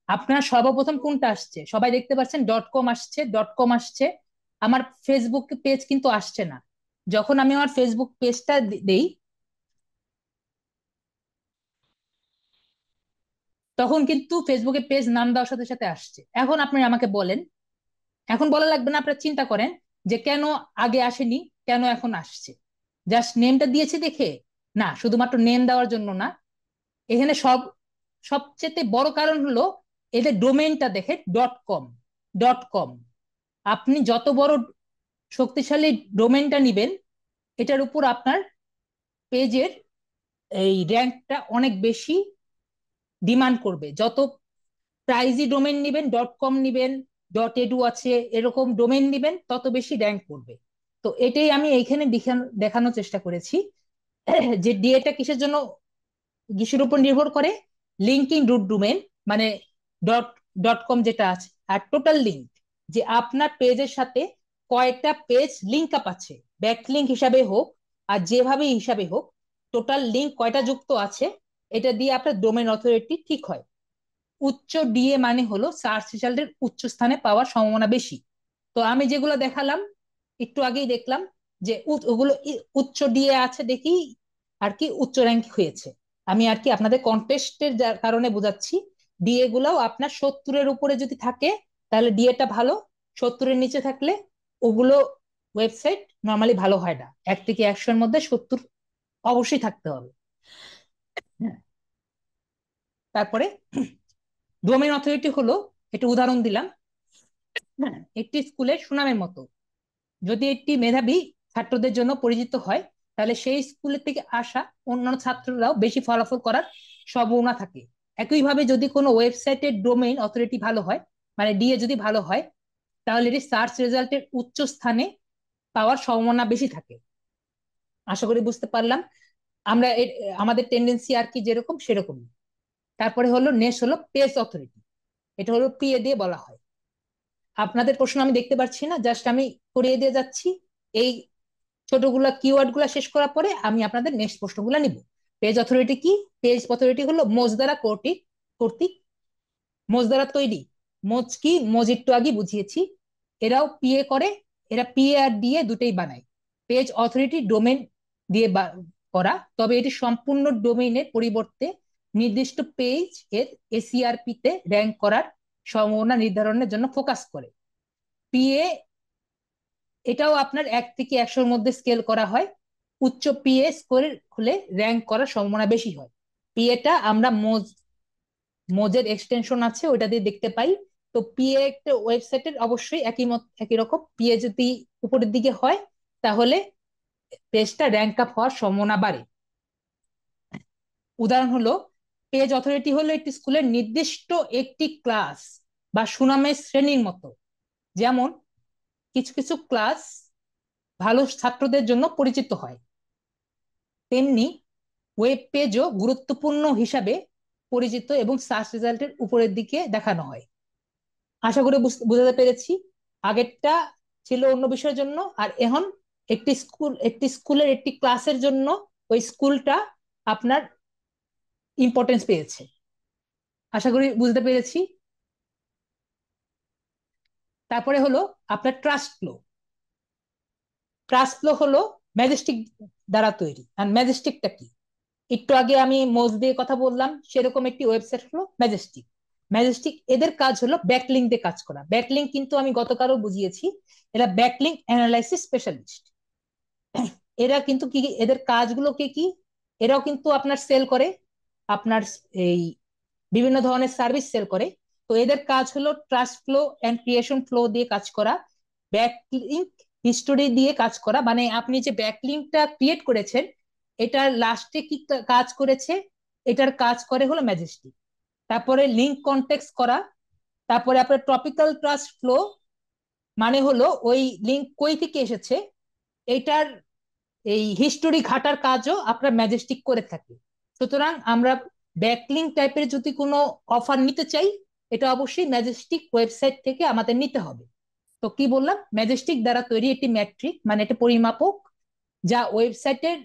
আপনার সর্বপ্রথম কোনটা আসছে? সবাই দেখতে পাচ্ছেন ডট কম আসছে, ডট কম আসছে। আমার ফেসবুক পেজ কিন্তু আসছে না। যখন আমি আমার ফেসবুক পেজটা দেই তখন কিন্তু ফেসবুকে পেজ নাম দেওয়ার সাথে সাথে আসছে। এখন আপনি আমাকে বলেন, এখন বলা লাগবে না, আপনারা চিন্তা করেন যে কেন আগে আসেনি, কেন এখন আসছে। জাস্ট নেমটা দিয়েছে দেখে? না, শুধুমাত্র নেম দেওয়ার জন্য না। এখানে সবচেয়ে বড় কারণ হলো এদের ডোমেইনটা দেখে, ডট কম। ডট কম, আপনি যত বড় শক্তিশালী ডোমেইনটা নিবেন এটার উপর আপনার পেজের এই র্যাঙ্কটা অনেক বেশি ডিমান্ড করবে। যত প্রাইজি ডোমেইন নিবেন, ডট কম নিবেন, ডট এডু আছে, এরকম ডোমেইন নিবেন তত বেশি র্যাঙ্ক করবে। তো এটাই আমি এইখানে দেখানোর চেষ্টা করেছি যে ডিএটা কিসের জন্য, কিসের উপর নির্ভর করে? লিঙ্কিং রুট ডোমেইন, মানে ডট ডট কম যেটা আছে, আর টোটাল লিঙ্ক, যে আপনার পেজের সাথে কয়টা পেজ লিঙ্ক আপ আছে, ব্যাক লিঙ্ক হিসাবে হোক আর যেভাবে হিসাবে হোক, টোটাল লিঙ্ক কয়টা যুক্ত আছে, এটা দিয়ে আপনার ডোমেইন অথরিটি ঠিক হয়। উচ্চ ডিএ মানে হলো সার্চ রেজাল্টের উচ্চ স্থানে পাওয়ার সম্ভাবনা বেশি। তো আমি যেগুলো দেখালাম একটু আগেই দেখলাম যে ওগুলো উচ্চ ডিএ আছে দেখি আর কি উচ্চ র্যাঙ্ক হয়েছে। আমি আর কি আপনাদের কন্টেস্টের কারণে বোঝাচ্ছি। ডিএ গুলাও আপনার 70-এর উপরে যদি থাকে তাহলে ডিএটা ভালো, 70-এর নিচে থাকলে ওগুলো ওয়েবসাইট নর্মালি ভালো হয় না। 1 থেকে 100-এর মধ্যে 70 অবশ্যই থাকতে হবে। হ্যাঁ। তারপরে ডোমেইন অথরিটি হলো, একটা উদাহরণ দিলাম, হ্যাঁ, একটি স্কুলের সুনামের মতো। যদি একটি মেধাবী ছাত্রদের জন্য পরিচিত হয় তাহলে সেই স্কুলের থেকে আসা অন্যান্য ছাত্ররাও বেশি ফলাফল করার সম্ভাবনা থাকে। একইভাবে যদি কোনো ওয়েবসাইটের ডোমেইন অথরিটি ভালো হয়, মানে ডিএ যদি ভালো হয়, তাহলে এটি সার্চ রেজাল্টের উচ্চ স্থানে পাওয়ার সম্ভাবনা বেশি থাকে। আশা করি বুঝতে পারলাম আমরা আমাদের টেন্ডেন্সি আর কি যেরকম সেরকম। তারপরে হলো নেক্সট হলো পেজ অথরিটি, এটা হলো পিএ দিয়ে বলা হয়। আপনাদের প্রশ্ন আমি দেখতে পাচ্ছি না, জাস্ট আমি করিয়ে দিয়ে যাচ্ছি। এই ছোটগুলা কিওয়ার্ড গুলা শেষ করার পরে আমি আপনাদের নেক্সট প্রশ্নগুলা নিব। পেজ অথরিটি কি? পেজ অথরিটি হলো মোজ দ্বারা কর্তৃক কর্তৃক মোজ দ্বারা তৈরি। মোজ কি? মোজ একটু আগে বুঝিয়েছি। এরাও পিএ করে, এরা পিএ আর ডিএ দুটোই বানায়। পেজ অথরিটি ডোমেন দিয়ে করা, তবে এটি সম্পূর্ণ ডোমেইনের পরিবর্তে নির্দিষ্ট পেজ এর এসিআরপি তে র্যাঙ্ক করার সম্ভাবনা নির্ধারণের জন্য ফোকাস করে। পিএ এটাও আপনার 1 থেকে 100-র মধ্যে স্কেল করা হয়। উচ্চ পিএ স্কোর হলে র্যাঙ্ক করার সম্ভাবনা বেশি হয়। পিএটা আমরা মোজের এক্সটেনশন আছে ওইটা দিয়ে দেখতে পাই। তো পিএ একটা ওয়েবসাইটের অবশ্যই একই রকম। পিএ যদি উপরের দিকে হয় তাহলে পেজটা র্যাঙ্ক আপ হওয়ার সম্ভাবনা বাড়ে। উদাহরণ হলো, পেজ অথরিটি হলো একটি স্কুলের নির্দিষ্ট একটি ক্লাস বা সুনামের শ্রেণীর মতো। যেমন কিছু কিছু ক্লাস ভালো ছাত্রদের জন্য পরিচিত হয়, তেমনি ওয়েব পেজও গুরুত্বপূর্ণ হিসাবে পরিচিত এবং সার্চ রেজাল্টের উপরের দিকে দেখানো হয়। আশা করি বুঝাতে পেরেছি। আগেরটা ছিল অন্য বিষয়ের জন্য, আর এখন একটি স্কুলের একটি ক্লাসের জন্য ওই স্কুলটা আপনার ইম্পর্টেন্স পেয়েছে। আশা করি বুঝতে পেরেছি। তারপরে হলো আপনার ট্রাস্ট ফ্লো। ট্রাস্ট ফ্লো হলো ম্যাজেস্টিক দ্বারা তৈরি। আর ম্যাজেস্টিকটা কি? একটু আগে আমি মোজ দিয়ে কথা বললাম, সেরকম একটি ওয়েবসাইট হলো ম্যাজেস্টিক। ম্যাজেস্টিক এদের কাজ হলো ব্যাকলিঙ্ক দিয়ে কাজ করা। ব্যাকলিঙ্ক কিন্তু আমি গতকালও বুঝিয়েছি, এরা ব্যাকলিঙ্ক অ্যানালাইসিস স্পেশালিস্ট। এরা কিন্তু কি, এদের কাজগুলো কি কি? এরাও কিন্তু আপনার সেল করে, আপনার এই বিভিন্ন ধরনের সার্ভিস সেল করে। তো এদের কাজ হলো trust flow and creation flow দিয়ে কাজ করা, ব্যাকলিঙ্ক হিস্টোরি দিয়ে কাজ করা। মানে আপনি যে ব্যাকলিঙ্কটা ক্রিয়েট করেছেন এটার লাস্টে কি কাজ করেছে, এটার কাজ করে হলো ম্যাজেস্টিক। তারপরে লিঙ্ক কনটেক্সট করা। তারপরে আপনার টপিক্যাল ট্রাস্ট ফ্লো, মানে হলো ওই লিঙ্ক কই থেকে এসেছে এটার এই হিস্টোরি ঘাটার কাজও আপনার ম্যাজেস্টিক করে থাকে। সুতরাং আমরা ব্যাকলিঙ্ক টাইপের যদি কোনো অফার নিতে চাই, এটা অবশ্যই ম্যাজেস্টিক ওয়েবসাইট থেকে আমাদের নিতে হবে। তো কি বললাম, ম্যাজেস্টিক দ্বারা তৈরি একটি ম্যাট্রিক, মানে একটা পরিমাপক, যা ওয়েবসাইটের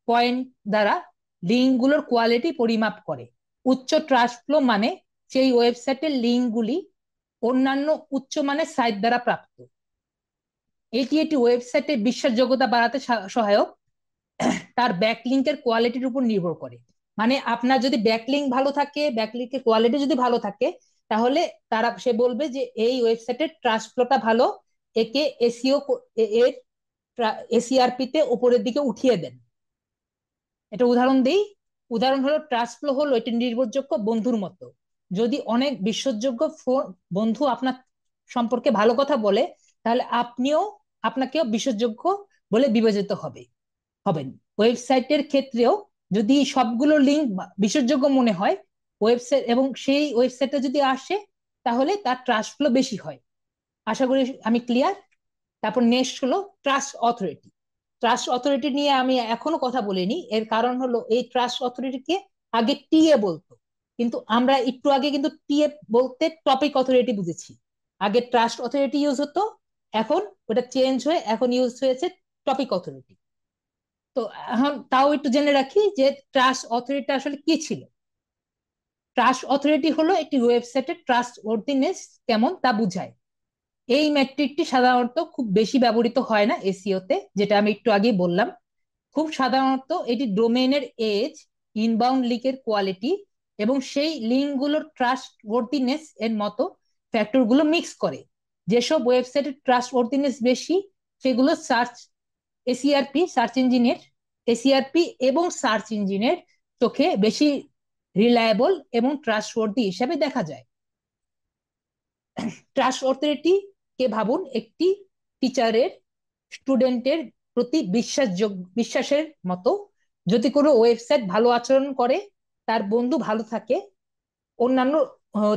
পয়েন্ট দ্বারা লিঙ্কগুলোর কোয়ালিটি পরিমাপ করে। উচ্চ ট্রাস্ট ফ্লো মানে সেই ওয়েবসাইটের লিঙ্কগুলি অন্যান্য উচ্চমানের সাইট দ্বারা প্রাপ্ত। এটি একটি ওয়েবসাইটের বিশ্বাসযোগ্যতা বাড়াতে সহায়ক, তার ব্যাকলিঙ্কের কোয়ালিটির উপর নির্ভর করে। মানে আপনার যদি ব্যাকলিঙ্ক ভালো থাকে, ব্যাকলিঙ্কের কোয়ালিটি যদি ভালো থাকে, তাহলে সে বলবে যে এই ওয়েবসাইটের ট্রাস্ট ফ্লোটা ভালো, একে এসইও এর এসিআরপি তে উপরের দিকে উঠিয়ে দেন। এটা উদাহরণ দিই। উদাহরণ হলো, ট্রাস্ট ফ্লো হলো এটি নির্ভরযোগ্য বন্ধুর মতো। যদি অনেক বিশ্বাসযোগ্য বন্ধু আপনার সম্পর্কে ভালো কথা বলে, তাহলে আপনাকেও বিশ্বাসযোগ্য বলে বিবেচিত হবেন। ওয়েবসাইটের ক্ষেত্রেও যদি সবগুলো লিঙ্ক বিশ্বাসযোগ্য মনে হয় ওয়েবসাইট, এবং সেই ওয়েবসাইটে যদি আসে, তাহলে তার ট্রাস্ট ফ্লো বেশি হয়। আশা করি আমি ক্লিয়ার। তারপর নেক্সট হলো ট্রাস্ট অথরিটি। ট্রাস্ট অথরিটি নিয়ে আমি এখনো কথা বলিনি, এর কারণ হলো এই ট্রাস্ট অথরিটিকে আগে টিএ বলতো, কিন্তু আমরা একটু আগে কিন্তু টিএ বলতে টপিক অথরিটি বুঝেছি। আগে ট্রাস্ট অথরিটি ইউজ হতো, এখন ওটা চেঞ্জ হয়ে এখন ইউজ হয়েছে টপিক অথরিটি। তো এখন তাও একটু জেনে রাখি যে ট্রাস্ট অথরিটি আসলে কি ছিল। ট্রাস্ট অথরিটি হলো একটি ওয়েবসাইটের ট্রাস্ট ওয়ার্থিনেস কেমন তা বুঝায়। এই মেট্রিকটি সাধারণত খুব বেশি ব্যবহৃত হয় না এসইও তে, যেটা আমি একটু আগেই বললাম। খুব সাধারণত এটি ডোমেইনের এজ, ইনবাউন্ড লিঙ্কের কোয়ালিটি এবং সেই লিঙ্কগুলোর ট্রাস্ট ওয়ার্থিনেস এর মতো ফ্যাক্টরগুলো মিক্স করে। যেসব ওয়েবসাইটের ট্রাস্ট ওয়ার্থিনেস বেশি সেগুলো এসিআরপি এবং সার্চ ইঞ্জিনের চোখে বেশি রিলায়েবল এবং ট্রাস্টওয়ার্দি হিসাবে দেখা যায়। ট্রাস্ট অথরিটি কে ভাবুন একটি টিচারের স্টুডেন্টের প্রতি বিশ্বাসের মতো। যদি কোনো ওয়েবসাইট ভালো আচরণ করে, তার বন্ধু ভালো থাকে, অন্যান্য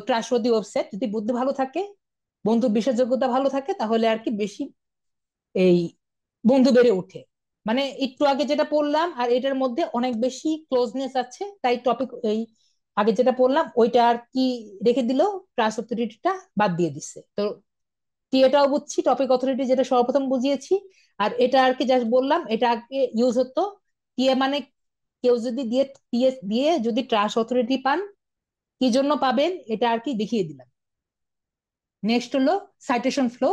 ট্রাস্টওয়ার্দি ওয়েবসাইট যদি বুদ্ধি ভালো থাকে, বন্ধু বিশ্বাসযোগ্যতা ভালো থাকে, তাহলে আর কি বেশি এই বন্ধু বেড়ে ওঠে। মানে একটু আগে যেটা পড়লাম আর এটার মধ্যে অনেক বেশি ক্লোজনেস আছে, তাই টপিক এই আগে যেটা পড়লাম ওইটা আর কি রেখে দিল, ট্রাস্ট অথরিটিটা বাদ দিয়ে দিচ্ছে। তো কি এটাও বুঝছি, টপিক অথরিটি যেটা সর্বপ্রথম বুঝিয়েছি। আর এটা আর কি জাস্ট বললাম, এটা আগে ইউজ হতো টিএ মানে কেউ যদি দিয়ে দিয়ে দিয়ে যদি ট্রাস্ট অথরিটি পান, কি জন্য পাবেন এটা আর কি দেখিয়ে দিলাম। নেক্সট হলো সাইটেশন ফ্লো,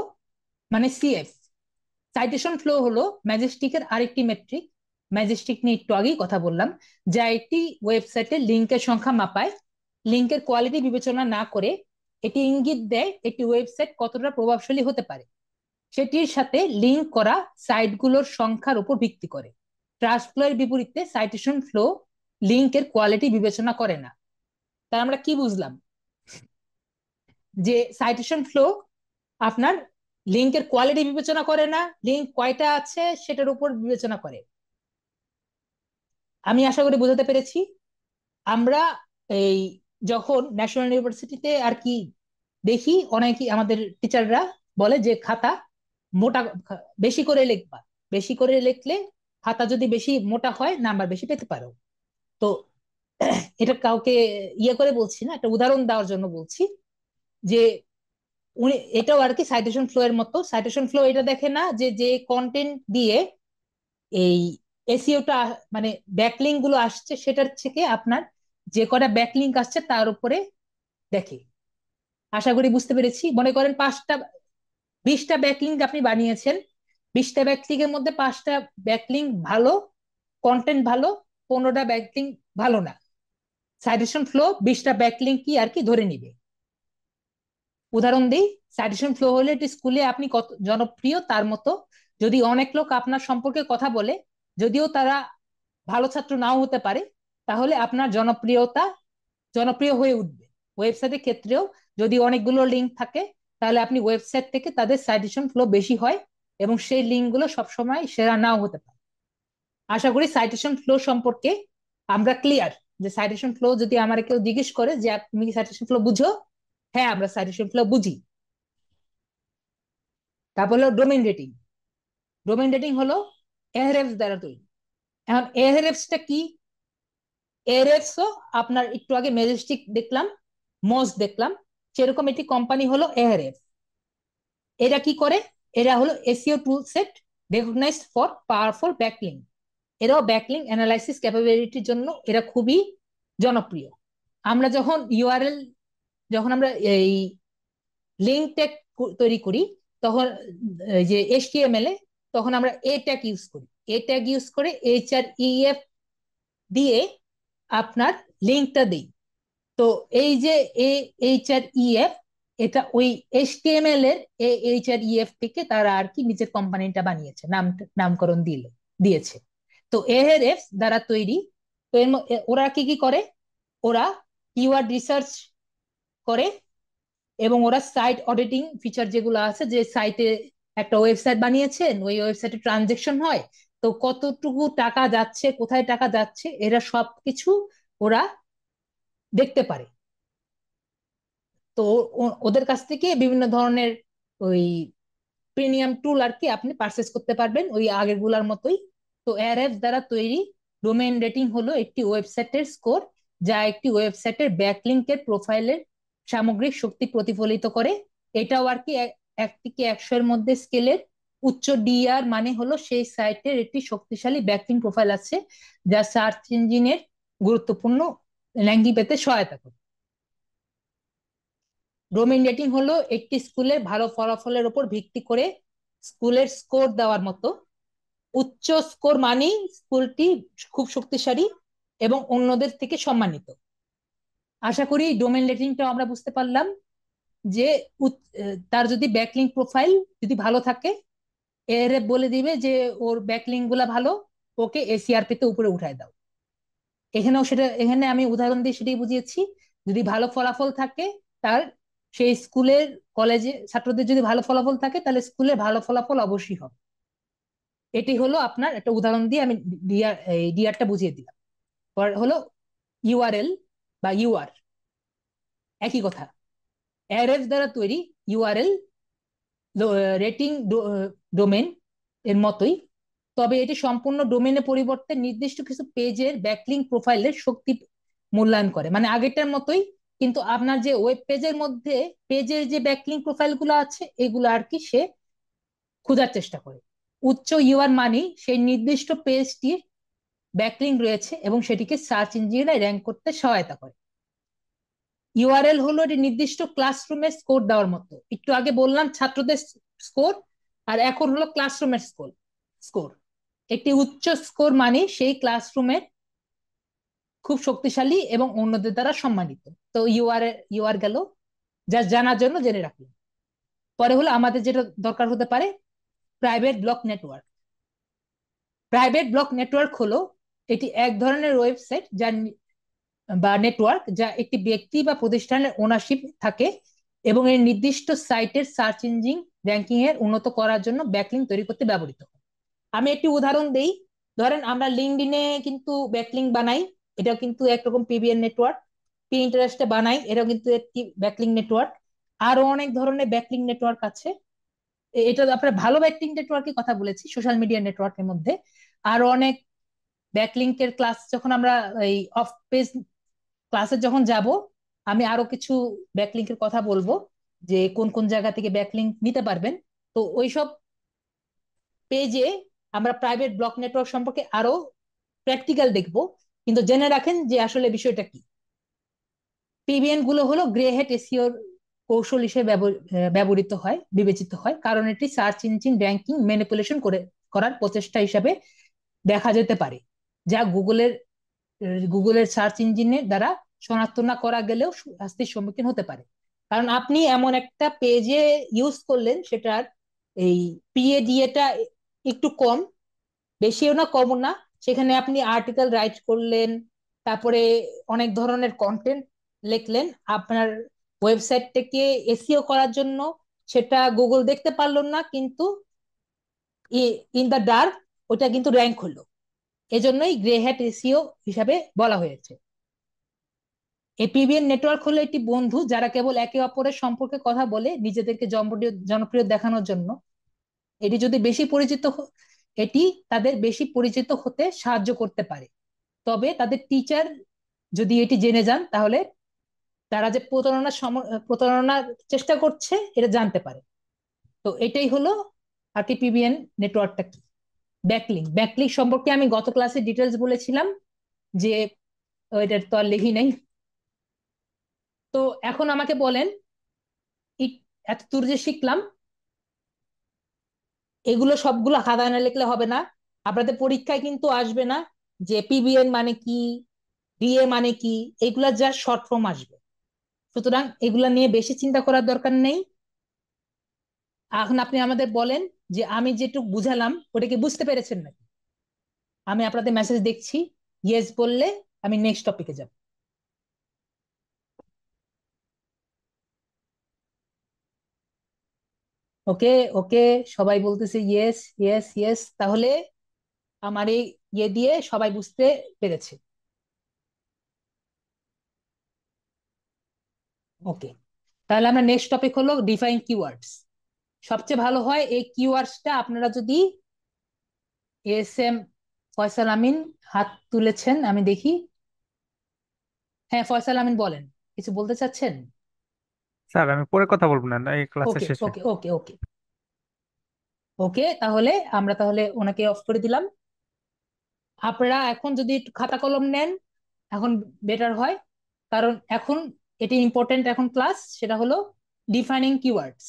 মানে সিএফ। সাইটেশন ফ্লো হলো ম্যাজেস্টিকের আরেকটি মেট্রিক। ম্যাজেস্টিক নিয়ে একটু আগেই কথা বললাম, যা একটি ওয়েবসাইটে লিঙ্কের সংখ্যা মাপায়। লিঙ্কের কোয়ালিটি বিবেচনা না করে এটি ইঙ্গিত দেয় একটি ওয়েবসাইট কতটা প্রভাবশালী হতে পারে, সেটির সাথে লিঙ্ক করা সাইটগুলোর সংখ্যার উপর ভিত্তি করে। ট্রাস্ট ফ্লো এর বিপরীতে সাইটেশন ফ্লো লিঙ্কের কোয়ালিটি বিবেচনা করে না। তার আমরা কি বুঝলাম? যে সাইটেশন ফ্লো আপনার লিঙ্কের কোয়ালিটি বিবেচনা করে না, লিঙ্ক কয়টা আছে সেটার উপর বিবেচনা করে। আমি আশা করি বোঝাতে পেরেছি। আমরা এই যখন ন্যাশনাল ইউনিভার্সিটিতে আর কি দেখি, অনেকেই আমাদের টিচাররা বলে যে খাতা মোটা, বেশি করে লিখবা, বেশি করে লিখলে খাতা যদি বেশি মোটা হয় নাম্বার বেশি পেতে পারো। তো এটা কাউকে ইয়ে করে বলছি না, একটা উদাহরণ দেওয়ার জন্য বলছি যে উনি এটাও আর কি সাইটেশন ফ্লো এর মতো। সাইটেশন ফ্লো এটা দেখে না যে যে কন্টেন্ট দিয়ে এই এসইওটা মানে ব্যাকলিঙ্ক গুলো আসছে, সেটার থেকে আপনার যে কটা ব্যাকলিঙ্ক আসছে তার উপরে দেখে। আশা করি বুঝতে পেরেছি। মনে করেন 20টা ব্যাকলিঙ্ক আপনি বানিয়েছেন, 20টা ব্যাকলিঙ্কের মধ্যে 5টা ব্যাকলিঙ্ক ভালো, কন্টেন্ট ভালো, 15টা ব্যাকলিঙ্ক ভালো না। সাইটেশন ফ্লো 20টা ব্যাকলিঙ্ক কি আর কি ধরে নিবে। উদাহরণ দিই, সাইটেশন ফ্লো হলে এটি স্কুলে আপনি কত জনপ্রিয় তার মতো। যদি অনেক লোক আপনার সম্পর্কে কথা বলে, যদিও তারা ভালো ছাত্র নাও হতে পারে, তাহলে আপনার জনপ্রিয় হয়ে উঠবে। ওয়েবসাইটের ক্ষেত্রেও যদি অনেকগুলো লিঙ্ক থাকে, তাহলে আপনি ওয়েবসাইট থেকে তাদের সাইটেশন ফ্লো বেশি হয় এবং সেই লিঙ্কগুলো সবসময় সেরা নাও হতে পারে। আশা করি সাইটেশন ফ্লো সম্পর্কে আমরা ক্লিয়ার। যে সাইটেশন ফ্লো যদি আমার কেউ জিজ্ঞেস করে যে তুমি কি সাইটেশন ফ্লো বুঝো, হ্যাঁ আমরা সাইটেশন ফ্লো বুঝি। তারপর হলো ডোমেইন রেটিং। ডোমেইন রেটিং হলো এহরেফস দ্বারা তৈরি। এখন এহরেফসটা কি? এহরেফসও আপনার একটু আগে মেজেস্টিক দেখলাম, মোজ দেখলাম, সেরকম একটি কোম্পানি হলো এহরেফ। এরা কি করে? এরা হলো SEO tool set recognised for powerful backlink. এরাও ব্যাকলিং অ্যানালাইসিস ক্যাপাবিলিটির জন্য এরা খুবই জনপ্রিয়। আমরা যখন ইউআরএল, যখন আমরা এই লিঙ্ক ট্যাগ তৈরি করি, তখন যে এইচটিএমএল এ, তখন আমরা এ ট্যাগ ইউজ করি। এ ট্যাগ ইউজ করে এইচআরইএফ দিয়ে আপনার লিঙ্কটা দিই। তো এই যে এইচআরইএফ, এটা ওই এইচটিএমএল এর এইচআরইএফ থেকে তারা আর কি নিজের কোম্পানিটা বানিয়েছে, নামকরণ দিয়েছে। তো এহরেফ দ্বারা তৈরি। তো ওরা কি কি করে? ওরা কিওয়ার্ড রিসার্চ করে এবং ওরা সাইট অডিটিং ফিচার যেগুলো আছে, যে সাইটে একটা ওয়েবসাইট বানিয়েছেন, ওই ওয়েবসাইটে ট্রানজেকশন হয়, তো কতটুকু টাকা যাচ্ছে, কোথায় টাকা যাচ্ছে, এরা সবকিছু ওরা দেখতে পারে। তো ওদের কাছ থেকে বিভিন্ন ধরনের ওই প্রিমিয়াম টুল আর কি আপনি পারচেস করতে পারবেন ওই আগের গুলার মতোই। তো এআরএফ দ্বারা তৈরি ডোমেইন রেটিং হলো একটি ওয়েবসাইটের স্কোর, যা একটি ওয়েবসাইটের ব্যাকলিংকের প্রোফাইলের সামগ্রিক শক্তি প্রতিফলিত করে। এটাও আর কি 1 থেকে 100 এর মধ্যে স্কেলের। উচ্চ ডিআর মানে হলো সেই সাইটের একটি শক্তিশালী ব্যাকলিং প্রোফাইল আছে, যা সার্চ ইঞ্জিনের গুরুত্বপূর্ণ র্যাঙ্কিং পেতে সহায়তা করে। ডোমেইন রেটিং হলো একটি স্কুলের ভালো ফলাফলের উপর ভিত্তি করে স্কুলের স্কোর দেওয়ার মতো। উচ্চ স্কোর মানেই স্কুলটি খুব শক্তিশালী এবং অন্যদের থেকে সম্মানিত। আশা করি ডোমেইন রেটিংটা আমরা বুঝতে পারলাম যে তার যদি ব্যাকলিঙ্ক প্রোফাইল যদি ভালো থাকে, এর বলে দিবে যে ওর ব্যাকলিঙ্ক গুলা ভালো, ওকে এসিআরপি তে উপরে উঠায় দাও। এখানে আমি উদাহরণ দিয়ে সেটাই বুঝিয়েছি। যদি ভালো ফলাফল থাকে তার, সেই স্কুলের কলেজে ছাত্রদের যদি ভালো ফলাফল থাকে, তাহলে স্কুলের ভালো ফলাফল অবশ্যই হবে। এটি হলো আপনার একটা উদাহরণ দিয়ে আমি ডিআরটা বুঝিয়ে দিলাম। পর হলো ইউআরএল বা ইউআর, একই কথা। অ্যারেস দ্বারা তৈরি ইউআরএল রেটিং ডোমেন এর মতোই, তবে এটি সম্পূর্ণ ডোমেনের পরিবর্তে নির্দিষ্ট কিছু পেজের ব্যাকলিঙ্ক প্রোফাইলের শক্তি মূল্যায়ন করে, মানে আগেরটার মতোই। কিন্তু আপনার যে ওয়েব পেজের মধ্যে পেজের যে ব্যাকলিঙ্ক প্রোফাইল গুলো আছে, এগুলো আর কি সে খোঁজার চেষ্টা করে। উচ্চ ইউআর মানি সেই নির্দিষ্ট পেজটির ব্যাকলিঙ্ক রয়েছে এবং সেটিকে সার্চ ইঞ্জিনে র্যাঙ্ক করতে সহায়তা করে। ইউআরএল হলো একটি নির্দিষ্ট ক্লাসরুমের স্কোর দেওয়ার মতো। একটু আগে বললাম ছাত্রদের স্কোর, আর এখন হলো ক্লাসরুমের স্কোর। একটি উচ্চ স্কোর মানে সেই ক্লাসরুমের খুব শক্তিশালী এবং অন্যদের দ্বারা সম্মানিত। তো ইউআর গেল, যা জানার জন্য জেনে রাখলাম। পরে হলো আমাদের যেটা দরকার হতে পারে, private blog network. Private blog network হলো এটি এক ধরনের ওয়েবসাইট বা নেটওয়ার্ক যা একটি ব্যক্তি বা প্রতিষ্ঠানের ওনারশিপ থাকে এবং এই নির্দিষ্ট সাইটের সার্চ ইঞ্জিন র্যাঙ্কিং এর উন্নত করার জন্য ব্যাকলিঙ্ক তৈরি করতে ব্যবহৃত হয়। আমি একটি উদাহরণ দেই। ধরেন আমরা লিঙ্কডইনে কিন্তু ব্যাকলিঙ্ক বানাই, এটাও কিন্তু একরকম পিবিএন নেটওয়ার্ক। পিন্টারেস্টে বানাই, এটাও কিন্তু একটি ব্যাকলিঙ্ক নেটওয়ার্ক। আরো অনেক ধরনের ব্যাকলিঙ্ক নেটওয়ার্ক আছে। এটা আপনার ভালো ব্যাকলিঙ্ক নেটওয়ার্কের কথা বলেছি সোশ্যাল মিডিয়া নেটওয়ার্কের মধ্যে। আরো অনেক ব্যাকলিঙ্কের ক্লাস যখন আমরা এই অফ পেজ ক্লাসে যখন যাব, আমি আরো কিছু ব্যাকলিঙ্কের কথা বলবো, যে কোন কোন জায়গা থেকে ব্যাকলিঙ্ক নিতে পারবেন। তো ওইসব পেজে আমরা প্রাইভেট ব্লক নেটওয়ার্ক সম্পর্কে আরো প্র্যাকটিক্যাল দেখবো। কিন্তু জেনে রাখেন যে আসলে বিষয়টা কি। পিবিএন গুলো হলো গ্রে হেড এসইওর কৌশল হিসেবে ব্যবহৃত হয়, বিবেচিত হয়, কারণ এটি সার্চ ইঞ্জিন র্যাঙ্কিং ম্যানিপুলেশন করার প্রচেষ্টা হিসাবে দেখা যেতে পারে, যা গুগলের সার্চ ইঞ্জিনের দ্বারা শনাক্ত না করা গেলেও শাস্তির সম্মুখীন হতে পারে। কারণ আপনি এমন একটা পেজে ইউজ করলেন, সেটার এই পিএডিএটা একটু কম, বেশিও না কমও না, সেখানে আপনি আর্টিকেল রাইট করলেন, তারপরে অনেক ধরনের কন্টেন্ট লিখলেন আপনার ওয়েবসাইটটাকে এসইও করার জন্য, সেটা গুগল দেখতে পারলো না, কিন্তু ইন দা ডার্ক ওটা কিন্তু র্যাঙ্ক হলো। এজন্যই গ্রে হ্যাট এসইও হিসাবে বলা হয়েছে। এই পিবিএন নেটওয়ার্ক হলো একটি বন্ধু যারা কেবল একে অপরের সম্পর্কে কথা বলে নিজেদেরকে জনপ্রিয় দেখানোর জন্য। এটি যদি বেশি পরিচিত এটি তাদের বেশি পরিচিত হতে সাহায্য করতে পারে। তবে তাদের টিচার যদি এটি জেনে যান, তাহলে তারা যে প্রতারণার চেষ্টা করছে এটা জানতে পারে। তো এটাই হলো আর কি পিবিএন নেটওয়ার্কটা কি। ব্যাকলিঙ্ক সম্পর্কে আমি গত ক্লাসে ডিটেলস বলেছিলাম, যে এটা তো আর লিখি নাই। তো এখন আমাকে বলেন, এত দূর যে শিখলাম, এগুলো সবগুলো খাতায় লিখলে হবে না। আপনাদের পরীক্ষায় কিন্তু আসবে না যে পিবিএন মানে কি, ডিএ মানে কি, এগুলা যা শর্ট ফর্ম আসবে। সুতরাং এগুলা নিয়ে বেশি চিন্তা করার দরকার নেই। এখন আপনি আমাদের বলেন যে আমি যেটুকু বুঝালাম ওটা কি বুঝতে পেরেছেন নাকি। আমি আপনাদের মেসেজ দেখছি, ইয়েস বললে আমি নেক্সট টপিকে যাব। ওকে, ওকে, সবাই বলতেছে ইয়েস ইয়েস ইয়েস, তাহলে আমার এই ইয়ে দিয়ে সবাই বুঝতে পেরেছে। ওকে, তাহলে আমরা নেক্সট টপিক হলো ডিফাইন কিওয়ার্ডস। সবচেয়ে ভালো হয় এই কিওয়ার্ডসটা আপনারা যদি, এস এম ফয়সাল আমিন হাত তুলেছেন, আমি দেখি। হ্যাঁ ফয়সাল আমিন, বলেন, কিছু বলতে চাচ্ছেন? স্যার আমি পরে কথা বলবো না এই ক্লাসের ওকে শেষে। ওকে ওকে ওকে ওকে, তাহলে আমরা তাহলে ওনাকে অফ করে দিলাম। আপনারা এখন যদি একটু খাতা কলম নেন, এখন বেটার হয়, কারণ এখন এটি ইম্পর্টেন্ট এখন ক্লাস, সেটা হলো ডিফাইনিং কিওয়ার্ডস।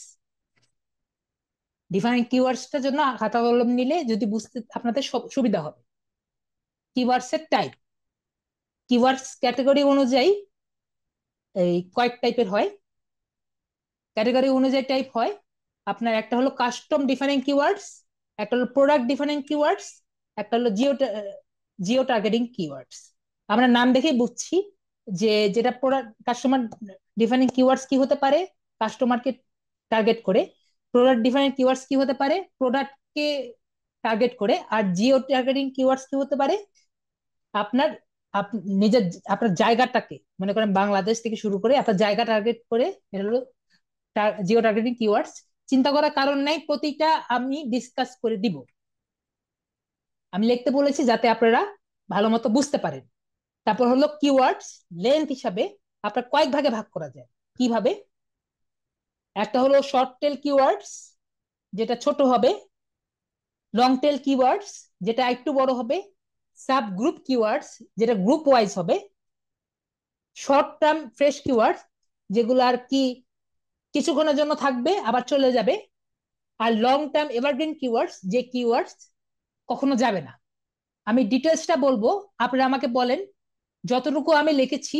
ডিফাইনিং কিওয়ার্ডসটার জন্য খাতা কলম নিলে যদি বুঝতে আপনাদের সুবিধা হবে। কিওয়ার্ডস এর টাইপ, কিওয়ার্ডস ক্যাটাগরি অনুযায়ী এই কয়েক টাইপের হয়। ক্যাটাগরি অনুযায়ী টাইপ হয় আপনার, একটা হলো কাস্টম ডিফাইনিং কিওয়ার্ডস, একটা হলো প্রোডাক্ট ডিফাইনিং কিওয়ার্ডস, একটা হলো জিও টার্গেটিং কিওয়ার্ডস। আমরা নাম দেখেই বুঝছি যে যেটা প্রোডাক্ট কাস্টমার ডিফাইনিং কিওয়ার্ডস কি হতে পারে, কাস্টমারকে টার্গেট করে। প্রোডাক্ট ডিফাইনিং কিওয়ার্ডস কি হতে পারে, প্রোডাক্টকে টার্গেট করে। আর জিও টার্গেটিং কিওয়ার্ডস কি হতে পারে, আপনার নিজের আপনার জায়গাটাকে, মনে করেন বাংলাদেশ থেকে শুরু করে আপনার জায়গা টার্গেট করে, এটা হলো জিও টার্গেটিং কিওয়ার্ডস। চিন্তা করার কারণ নাই, প্রতিটা আমি ডিসকাস করে দিব। আমি লিখতে বলেছি যাতে আপনারা ভালো মতো বুঝতে পারেন। তারপর হলো কিওয়ার্ডস লেন্থ হিসাবে আপনার কয়েক ভাগে ভাগ করা যায়। কিভাবে? একটা হলো শর্ট টেল কিওয়ার্ডস, যেটা ছোট হবে। লং টেল কিওয়ার্ডস, যেটা একটু বড় হবে। সাব গ্রুপ কিওয়ার্ডস, যেটা গ্রুপ ওয়াইজ হবে, শর্ট টার্ম ফ্রেশ কিওয়ার্ডস, যেগুলো আর কি কিছুক্ষণের জন্য থাকবে আবার চলে যাবে, আর লং টার্ম এভারগ্রিন কিওয়ার্ডস, যে কিওয়ার্ডস কখনো যাবে না। আমি ডিটেলসটা বলবো, আপনারা আমাকে বলেন যতটুকু আমি লিখেছি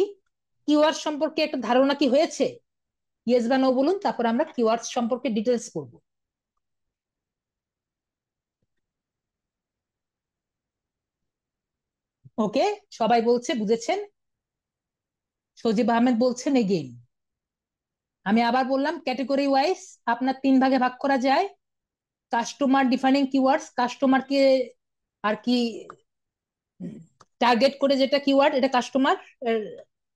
কিওয়ার্ড সম্পর্কে একটা ধারণা কি হয়েছে, ইয়েস বা নো বলুন, তারপর আমরা কিওয়ার্ড সম্পর্কে ডিটেলস করব। ওকে, সবাই বলছে বুঝেছেন। সজীব আহমেদ বলছেন এগেইন। আমি আবার বললাম ক্যাটেগরি ওয়াইজ আপনার তিন ভাগে ভাগ করা যায়। কাস্টমার ডিফাইনিং কিওয়ার্ডস, কাস্টমারকে আর কি টার্গেট করে যেটা কিওয়ার্ড, এটা customer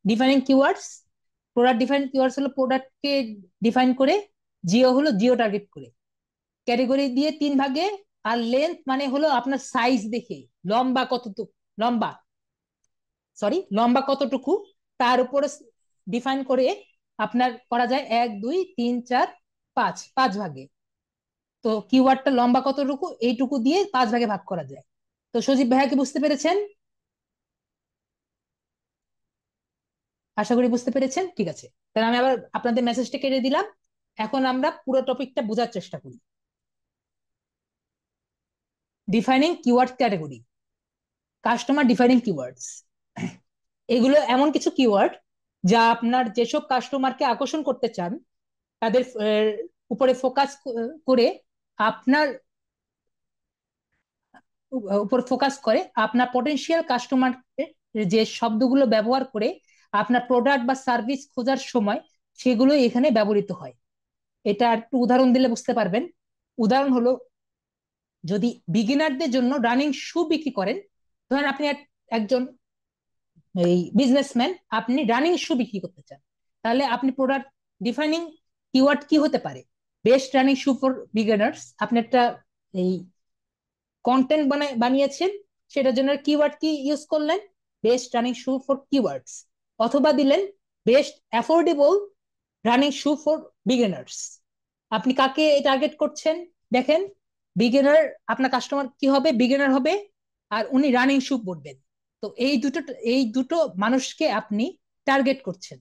defining keywords. Product define keywords হলো প্রোডাক্টকে ডিফাইন করে, জিও হলো জিও টার্গেট করে। ক্যাটেগরি দিয়ে তিন ভাগে। আর লেন্থ মানে হলো আপনার সাইজ দেখে, লম্বা কতটুকু, লম্বা লম্বা কতটুকু তার উপরে ডিফাইন করে আপনার করা যায় 1 2 3 4 5 পাঁচ ভাগে। তো কিওয়ার্ডটা লম্বা কতটুকু এইটুকু দিয়ে পাঁচ ভাগে ভাগ করা যায়। তো সজীব ভাইয়া কি বুঝতে পেরেছেন? আশা করি বুঝতে পেরেছেন। ঠিক আছে, তাহলে আমি আবার আপনাদের মেসেজটা কেটে দিলাম। এখন আমরা পুরো টপিকটা বোঝার চেষ্টা করি। Defining keyword category, customer defining keywords, এগুলো এমন কিছু কিওয়ার্ড যা আপনার যেসব কাস্টমারকে আকর্ষণ করতে চান তাদের উপরে ফোকাস করে, আপনার উপর ফোকাস করে আপনার পটেনশিয়াল কাস্টমার যে শব্দগুলো ব্যবহার করে আপনার প্রোডাক্ট বা সার্ভিস খোঁজার সময় সেগুলো এখানে ব্যবহৃত হয়। এটা একটু উদাহরণ দিলে বুঝতে পারবেন। উদাহরণ হলো, যদি বিগিনারদের জন্য রানিং শু বিক্রি করেন, ধরেন আপনি একজন এই বিজনেসম্যান, আপনি রানিং শু বিক্রি করতে চান, তাহলে আপনি প্রোডাক্ট ডিফাইনিং কিওয়ার্ড কি হতে পারে? Best running shoe for beginners. আপনি একটা এই কন্টেন্ট বানিয়েছেন, সেটার জন্য কিওয়ার্ড কি ইউজ করলেন? Best running shoe for keywords. অথবা দিলেন best affordable running shoe for beginners. আপনি কাকে টার্গেট করছেন? দেখেন, বিগিনার, আপনার কাস্টমার কি হবে? বিগিনার হবে, আর উনি রানিং শু পড়বেন। তো এই দুটো মানুষকে আপনি টার্গেট করছেন,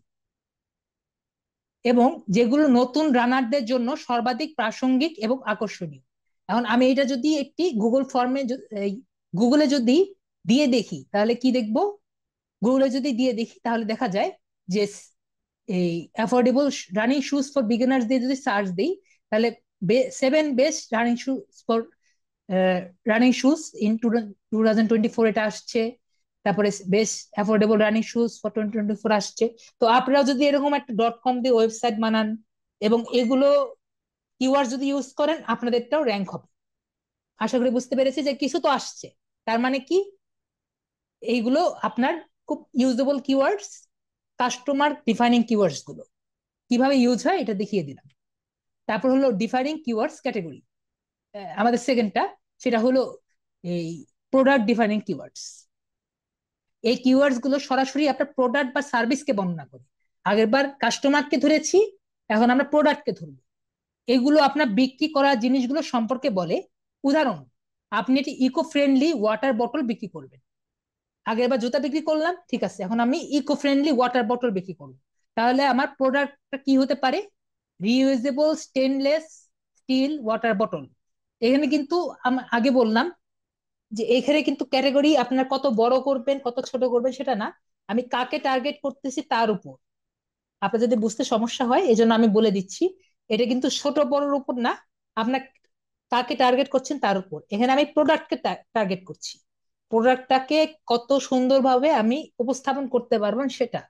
এবং যেগুলো নতুন রানারদের জন্য সর্বাধিক প্রাসঙ্গিক এবং আকর্ষণীয়। এখন আমি এটা যদি একটি গুগল ফর্মে, গুগলে যদি দিয়ে দেখি তাহলে কি দেখব? গুগলে যদি দিয়ে দেখি তাহলে দেখা যায় যে এই affordable running shoes for beginners দিয়ে যদি সার্চ দিই, তাহলে 7 best running shoes for running shoes in 2024 এটা আসছে। তারপরে best affordable running shoes for 2024 আসছে। তো আপনারা যদি এরকম একটা .com দিয়ে ওয়েবসাইট বানান এবং এগুলো কিওয়ার্ড যদি ইউজ করেন, আপনাদেরটাও র্যাঙ্ক হবে। আশা করি বুঝতে পেরেছি যে কিছু তো আসছে। তার মানে কি, এইগুলো আপনার খুব usable keywords, customer defining keywords গুলো কিভাবে ইউজ হয় এটা দেখিয়ে দিলাম। তারপর হলো ডিফাইনিং কিওয়ার্ডস ক্যাটেগরি, আমাদের সেকেন্ডটা, সেটা হলো এই প্রোডাক্ট ডিফাইনিং কিওয়ার্ডস। এই কিওয়ার্ডস গুলো সরাসরি আপনার প্রোডাক্ট বা সার্ভিসকে বর্ণনা করে। আগেরবার কাস্টমারকে ধরেছি, এখন আমরা প্রোডাক্টকে ধরবো। এগুলো আপনার বিক্রি করা জিনিসগুলো সম্পর্কে বলে। উদাহরণ, আপনি একটি ইকো ফ্রেন্ডলি ওয়াটার বটল বিক্রি করবেন। আগেরবার জুতা বিক্রি করলাম, ঠিক আছে, এখন আমি ইকো ফ্রেন্ডলি ওয়াটার বটল বিক্রি করবো। তাহলে আমার প্রোডাক্টটা কি হতে পারে? Reusable stainless steel water bottle. এখানে কিন্তু আগে বললাম যে এখানে কিন্তু ক্যাটাগরি আপনার কত বড় করবেন কত ছোট করবেন সেটা না, আমি কাকে টার্গেট করতেছি তার উপর। আপনার যদি বুঝতে সমস্যা হয় এই জন্য আমি বলে দিচ্ছি, এটা কিন্তু ছোট বড়র উপর না, আপনার কাকে টার্গেট করছেন তার উপর। এখানে আমি প্রোডাক্টকে টার্গেট করছি, প্রোডাক্টটাকে কত সুন্দরভাবে আমি উপস্থাপন করতে পারবেন সেটা।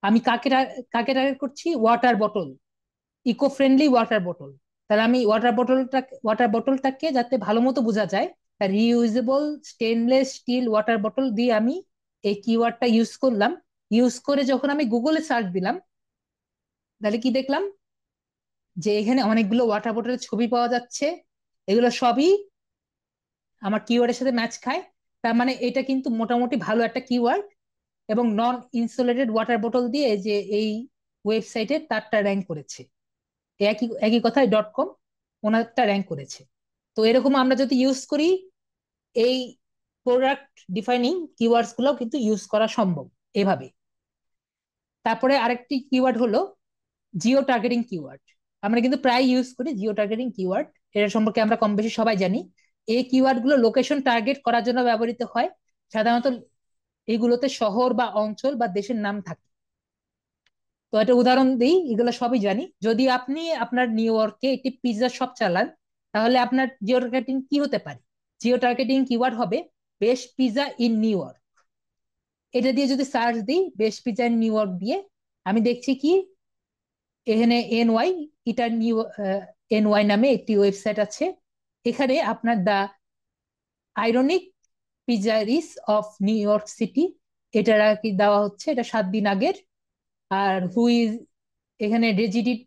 আমি কাকে টার্গেট করছি? Water bottle, eco friendly water bottle. তাহলে আমি ওয়াটার বটলটাকে যাতে ভালো মতো বোঝা যায়, reusable stainless steel water bottle দিয়ে আমি এই কিওয়ার্ডটা ইউজ করলাম। ইউজ করে যখন আমি গুগলে সার্চ দিলাম, তাহলে কি দেখলাম? যে এখানে অনেকগুলো ওয়াটার বটলের ছবি পাওয়া যাচ্ছে। এগুলো সবই আমার কিওয়ার্ডের সাথে ম্যাচ খায়। তার মানে এটা কিন্তু মোটামুটি ভালো একটা কিওয়ার্ড। এবং নন ইনসুলেটেড ওয়াটার বোতল দিয়ে যে এই ওয়েবসাইটে তারটা র্যাঙ্ক করেছে, একই একই কথায় .com ওনারটা র্যাঙ্ক করেছে। তো এরকম আমরা যদি ইউজ করি, এই প্রোডাক্ট ডিফাইনিং কিওয়ার্ডস গুলো কিন্তু ইউজ করা সম্ভব এভাবে। তারপরে আরেকটি কিওয়ার্ড হলো জিও টার্গেটিং কিওয়ার্ড। আমরা কিন্তু প্রায় ইউজ করি জিও টার্গেটিং কিওয়ার্ড, এর সম্পর্কে আমরা কম বেশি সবাই জানি। এই কিওয়ার্ড গুলো লোকেশন টার্গেট করার জন্য ব্যবহৃত হয়। সাধারণত এগুলোতে শহর বা অঞ্চল বা দেশের নাম থাকে। তো একটা উদাহরণ দিই, এগুলো সবই জানি। যদি আপনি আপনার নিউ ইয়র্কে একটি পিৎজা শপ চালান, তাহলে আপনার জিও টার্গেটিং কি হতে পারে? জিও টার্গেটিং কিওয়ার্ড হবে best pizza in new York. এটা দিয়ে যদি সার্চ দিই best pizza in new York দিয়ে, আমি দেখছি কি এখানে এনওয়াই, এটা নিউ এনওয়াই নামে একটি ওয়েবসাইট আছে। এখানে আপনার the ironic pizzerias of New York City, এটা আর কি দেওয়া হচ্ছে, এটা 7 দিন আগের। আর হুইজ, এখানে রেজিডিট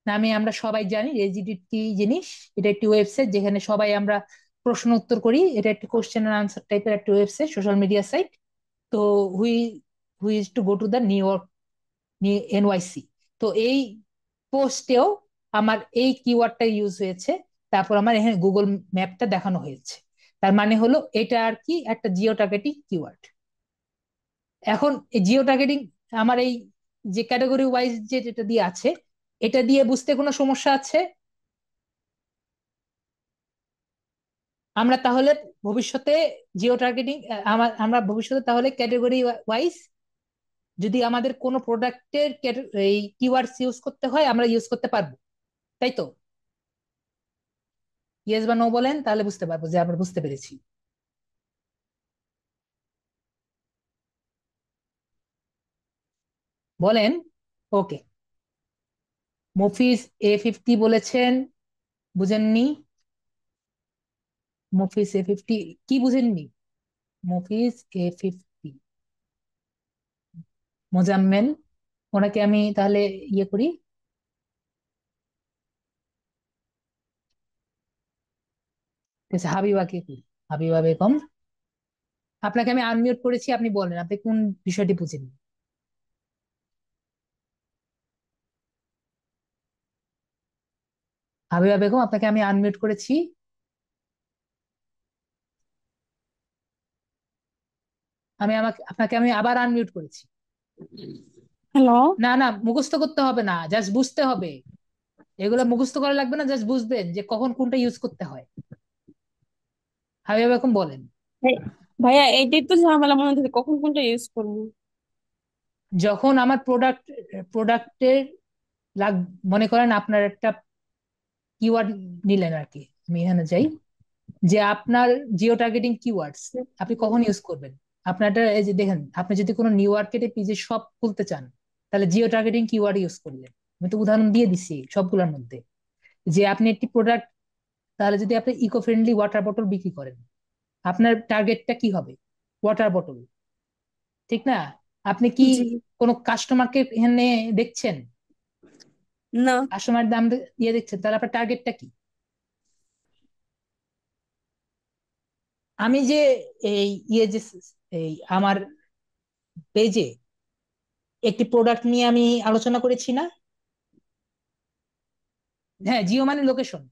নামে আমরা সবাই জানি রেজিডিট কি জিনিস। এটা একটি ওয়েবসাইট যেখানে সবাই আমরা প্রশ্ন উত্তর করি, এটা একটি কোশ্চেন এন্ড আনসার টাইপের একটা ওয়েবসাইট, সোশ্যাল মিডিয়া সাইট। তো who who's to go to the New York NYC. তো এই পোস্টেও আমার এই কিওয়ার্ডটা ইউজ হয়েছে, তারপর আমার এখানে গুগল ম্যাপটা দেখানো হয়েছে। তার মানে হলো এটা আর কি একটা জিও টার্গেটিং কিওয়ার্ড। এখন এই জিও টার্গেটিং আমার এই যে ক্যাটাগরি ওয়াইজ যে যেটা দিয়ে আছে, এটা দিয়ে বুঝতে কোনো সমস্যা আছে? আমরা তাহলে ভবিষ্যতে জিও টার্গেটিং আমরা ভবিষ্যতে তাহলে ক্যাটাগরি ওয়াইজ যদি আমাদের কোনো প্রোডাক্টের এই কিওয়ার্ডস ইউজ করতে হয় আমরা ইউজ করতে পারবো, তাই তো? ইয়েস বা নো বলেন, তাহলে বুঝতে পারবো যে আমরা বুঝতে পেরেছি। বলেন। ওকে। মফিজ A50 বলেছেন বুঝেননি। মফিজ A50 কি বুঝেননি? মফিজ A50, মোজাম্মেল, ওনাকে আমি তাহলে ইয়ে করি। ঠিক আছে, হাবিবাকে করি। হাবিবা বেগম, আপনাকে আমি আনমিউট করেছি, আপনি বলেন আপনি কোন বিষয়টি বুঝেন। হাবিবা বেগম, আপনাকে আমি আনমিউট করেছি। আপনাকে আমি আবার আনমিউট করেছি। হ্যালো। না না, মুখস্থ করতে হবে না, জাস্ট বুঝতে হবে। এগুলো মুখস্থ করা লাগবে না, জাস্ট বুঝবেন যে কখন কোনটা ইউজ করতে হয়। হাবিবা বেগম বলেন। ভাইয়া এইটাই তো ঝামেলা মনে হচ্ছে, কখন কোনটা ইউজ করবো। যখন আমার প্রোডাক্টের লাগ মনে করেন আপনার একটা কিওয়ার্ড নিলেন আর কি, আমি এখানে যাই, যে আপনার জিও টার্গেটিং কিওয়ার্ডস আপনি কখন ইউজ করবেন? আপনারটা এই যে দেখেন, আপনি যদি কোনো নিউ মার্কেটে পিজে শপ খুলতে চান, তাহলে জিও টার্গেটিং কিওয়ার্ড ইউজ করলেন। আমি তো উদাহরণ দিয়ে দিছি সবগুলোর মধ্যে। যে আপনি একটি প্রোডাক্ট, তাহলে যদি আপনি ইকো ফ্রেন্ডলি ওয়াটার বটল বিক্রি করেন, আপনার টার্গেটটা কি হবে? ওয়াটার বটল, ঠিক না? আপনি কি জি। কোনো কাস্টমারকে এখানে দেখছেন? না। কাস্টমার দাম দিয়ে দেখছেন, তাহলে আপনার টার্গেটটা কি? আমি যে এই ইয়ে যে এই আমার পেজে একটি প্রোডাক্ট নিয়ে আমি আলোচনা করেছি না? হ্যাঁ, জিও মানে লোকেশন।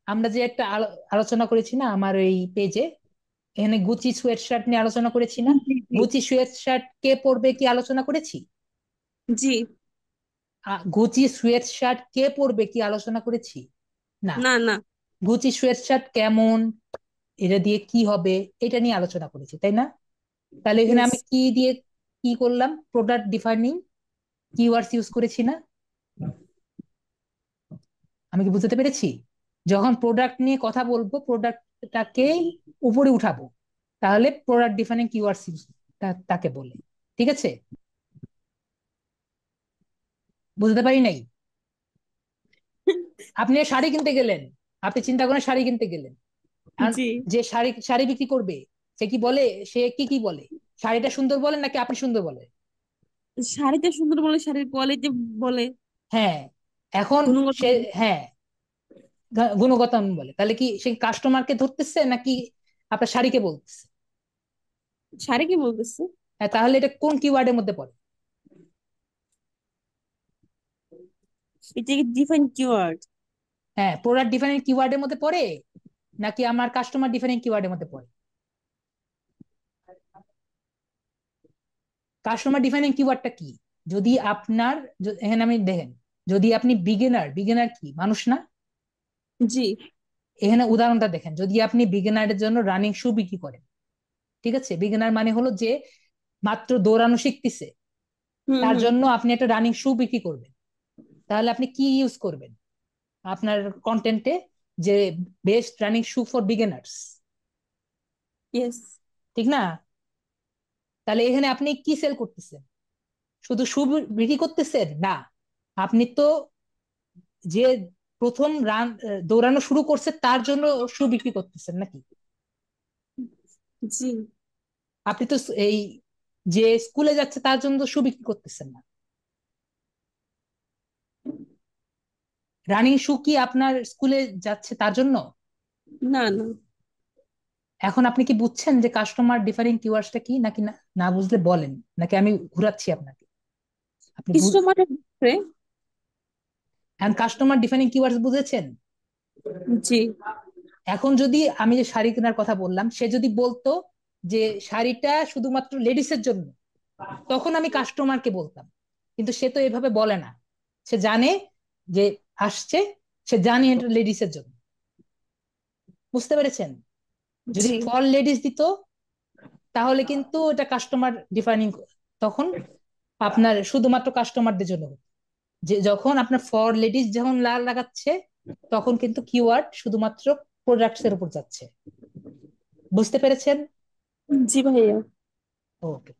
আমরা যে একটা আলোচনা করেছি না আমার এই পেজে, এখানে গুচি সোয়েট শার্ট নিয়ে আলোচনা করেছি না? জি জি গুচি সোয়েট শার্ট কে পরবে কি আলোচনা করেছি? জি। গুচি সোয়েট শার্ট কে পরবে কি আলোচনা করেছি? না। না না। গুচি সোয়েট শার্ট কেমন, এটা দিয়ে কি হবে, এটা নিয়ে আলোচনা করেছি, তাই না? তাহলে এখানে ইয়েস। আমি কি দিয়ে কি করলাম? প্রোডাক্ট ডিফাইনিং কিওয়ার্ডস ইউজ করেছি না? আমি কি বুঝতে পেরেছি? যখন প্রোডাক্ট নিয়ে কথা বলবো, প্রোডাক্টটাকে উপরে উঠাবো, তাহলে প্রোডাক্ট ডিফাইনিং কিওয়ার্ডস ইউজ তাকে বলে। ঠিক আছে? বুঝতে পারি নাই? আপনি শাড়ি কিনতে গেলেন, আপনি চিন্তা করেন শাড়ি কিনতে গেলেন, আর জি। যে শাড়ি শাড়ি বিক্রি করবে সে কি বলে? সে কি কি বলে? শাড়িটা সুন্দর বলে নাকি আপনি সুন্দর বলে? শাড়িতে সুন্দর বলে, শাড়ির কোয়ালিটি বলে, হ্যাঁ। এখন গুণগত সে, বলে। হ্যাঁ, গুণগত মান বলে, তাহলে কি সে কাস্টমারকে ধরতেছে নাকি আপনার শাড়িকে বলতেছে? শাড়ি কি বলতেছে? হ্যাঁ, তাহলে এটা কোন কিওয়ার্ডের মধ্যে পড়ে? এটা কি ডিফাইন কিওয়ার্ড? হ্যাঁ, প্রোডাক্ট ডিফাইনিং কিওয়ার্ডের মধ্যে পড়ে নাকি আমার কাস্টমার ডিফাইনিং কিওয়ার্ডের মধ্যে পড়ে? কাস্টমার ডিফাইনিং কিওয়ার্ডটা কি? যদি আপনার এখানে আমি দেখেন, যদি আপনি বিগিনার, বিগিনার কি মানুষ না? জি। এখানে উদাহরণটা দেখেন, যদি আপনি বিগিনারের জন্য রানিং শু বিক্রি করেন, ঠিক আছে, বিগিনার মানে হলো যে মাত্র দৌড়ানো শিখতেছে, হুম তার হুম। জন্য আপনি একটা রানিং শু বিক্রি করবেন, তাহলে আপনি কি ইউজ করবেন আপনার কন্টেন্টে? যে best running shoe for beginners, yes. ঠিক না? তাহলে এখানে আপনি কি সেল করতেছেন? শুধু শু বিক্রি করতেছেন না, আপনি তো যে প্রথম রান দৌড়ানো শুরু করছে তার জন্য শু বিক্রি করতেছেন নাকি? জি। আপনি তো এই যে স্কুলে যাচ্ছে তার জন্য তো শু বিক্রি করতেছেন না। রানিং শু কি আপনার স্কুলে যাচ্ছে তার জন্য? না না। এখন আপনি কি বুঝছেন যে কাস্টমার ডিফারিং কিওয়ার্ডসটা কি নাকি? না, না বুঝলে বলেন, নাকি আমি ঘুরাচ্ছি আপনাকে? আপনি কিছুটা মানে বুঝছে। এখন কাস্টমার ডিফারিং কিওয়ার্ডস বুঝেছেন? জি। এখন যদি আমি যে শাড়ি কেনার কথা বললাম, সে যদি বলতো যে শাড়িটা শুধুমাত্র লেডিসের জন্য, তখন আমি কাস্টমারকে বলতাম। কিন্তু সে তো এভাবে বলে না, সে জানে যে আসছে, সে জানে এটা লেডিসের জন্য। বুঝতে পেরেছেন? যদি জি। ফর লেডিস দিত তাহলে কিন্তু এটা কাস্টমার ডিফাইনিং, তখন আপনার শুধুমাত্র কাস্টমারদের জন্য হতো। যে যখন আপনার ফর লেডিস যখন লাল লাগাচ্ছে, তখন কিন্তু কিওয়ার্ড শুধুমাত্র প্রোডাক্টস এর উপর যাচ্ছে। বুঝতে পেরেছেন? জি ভাইয়া। ওকে,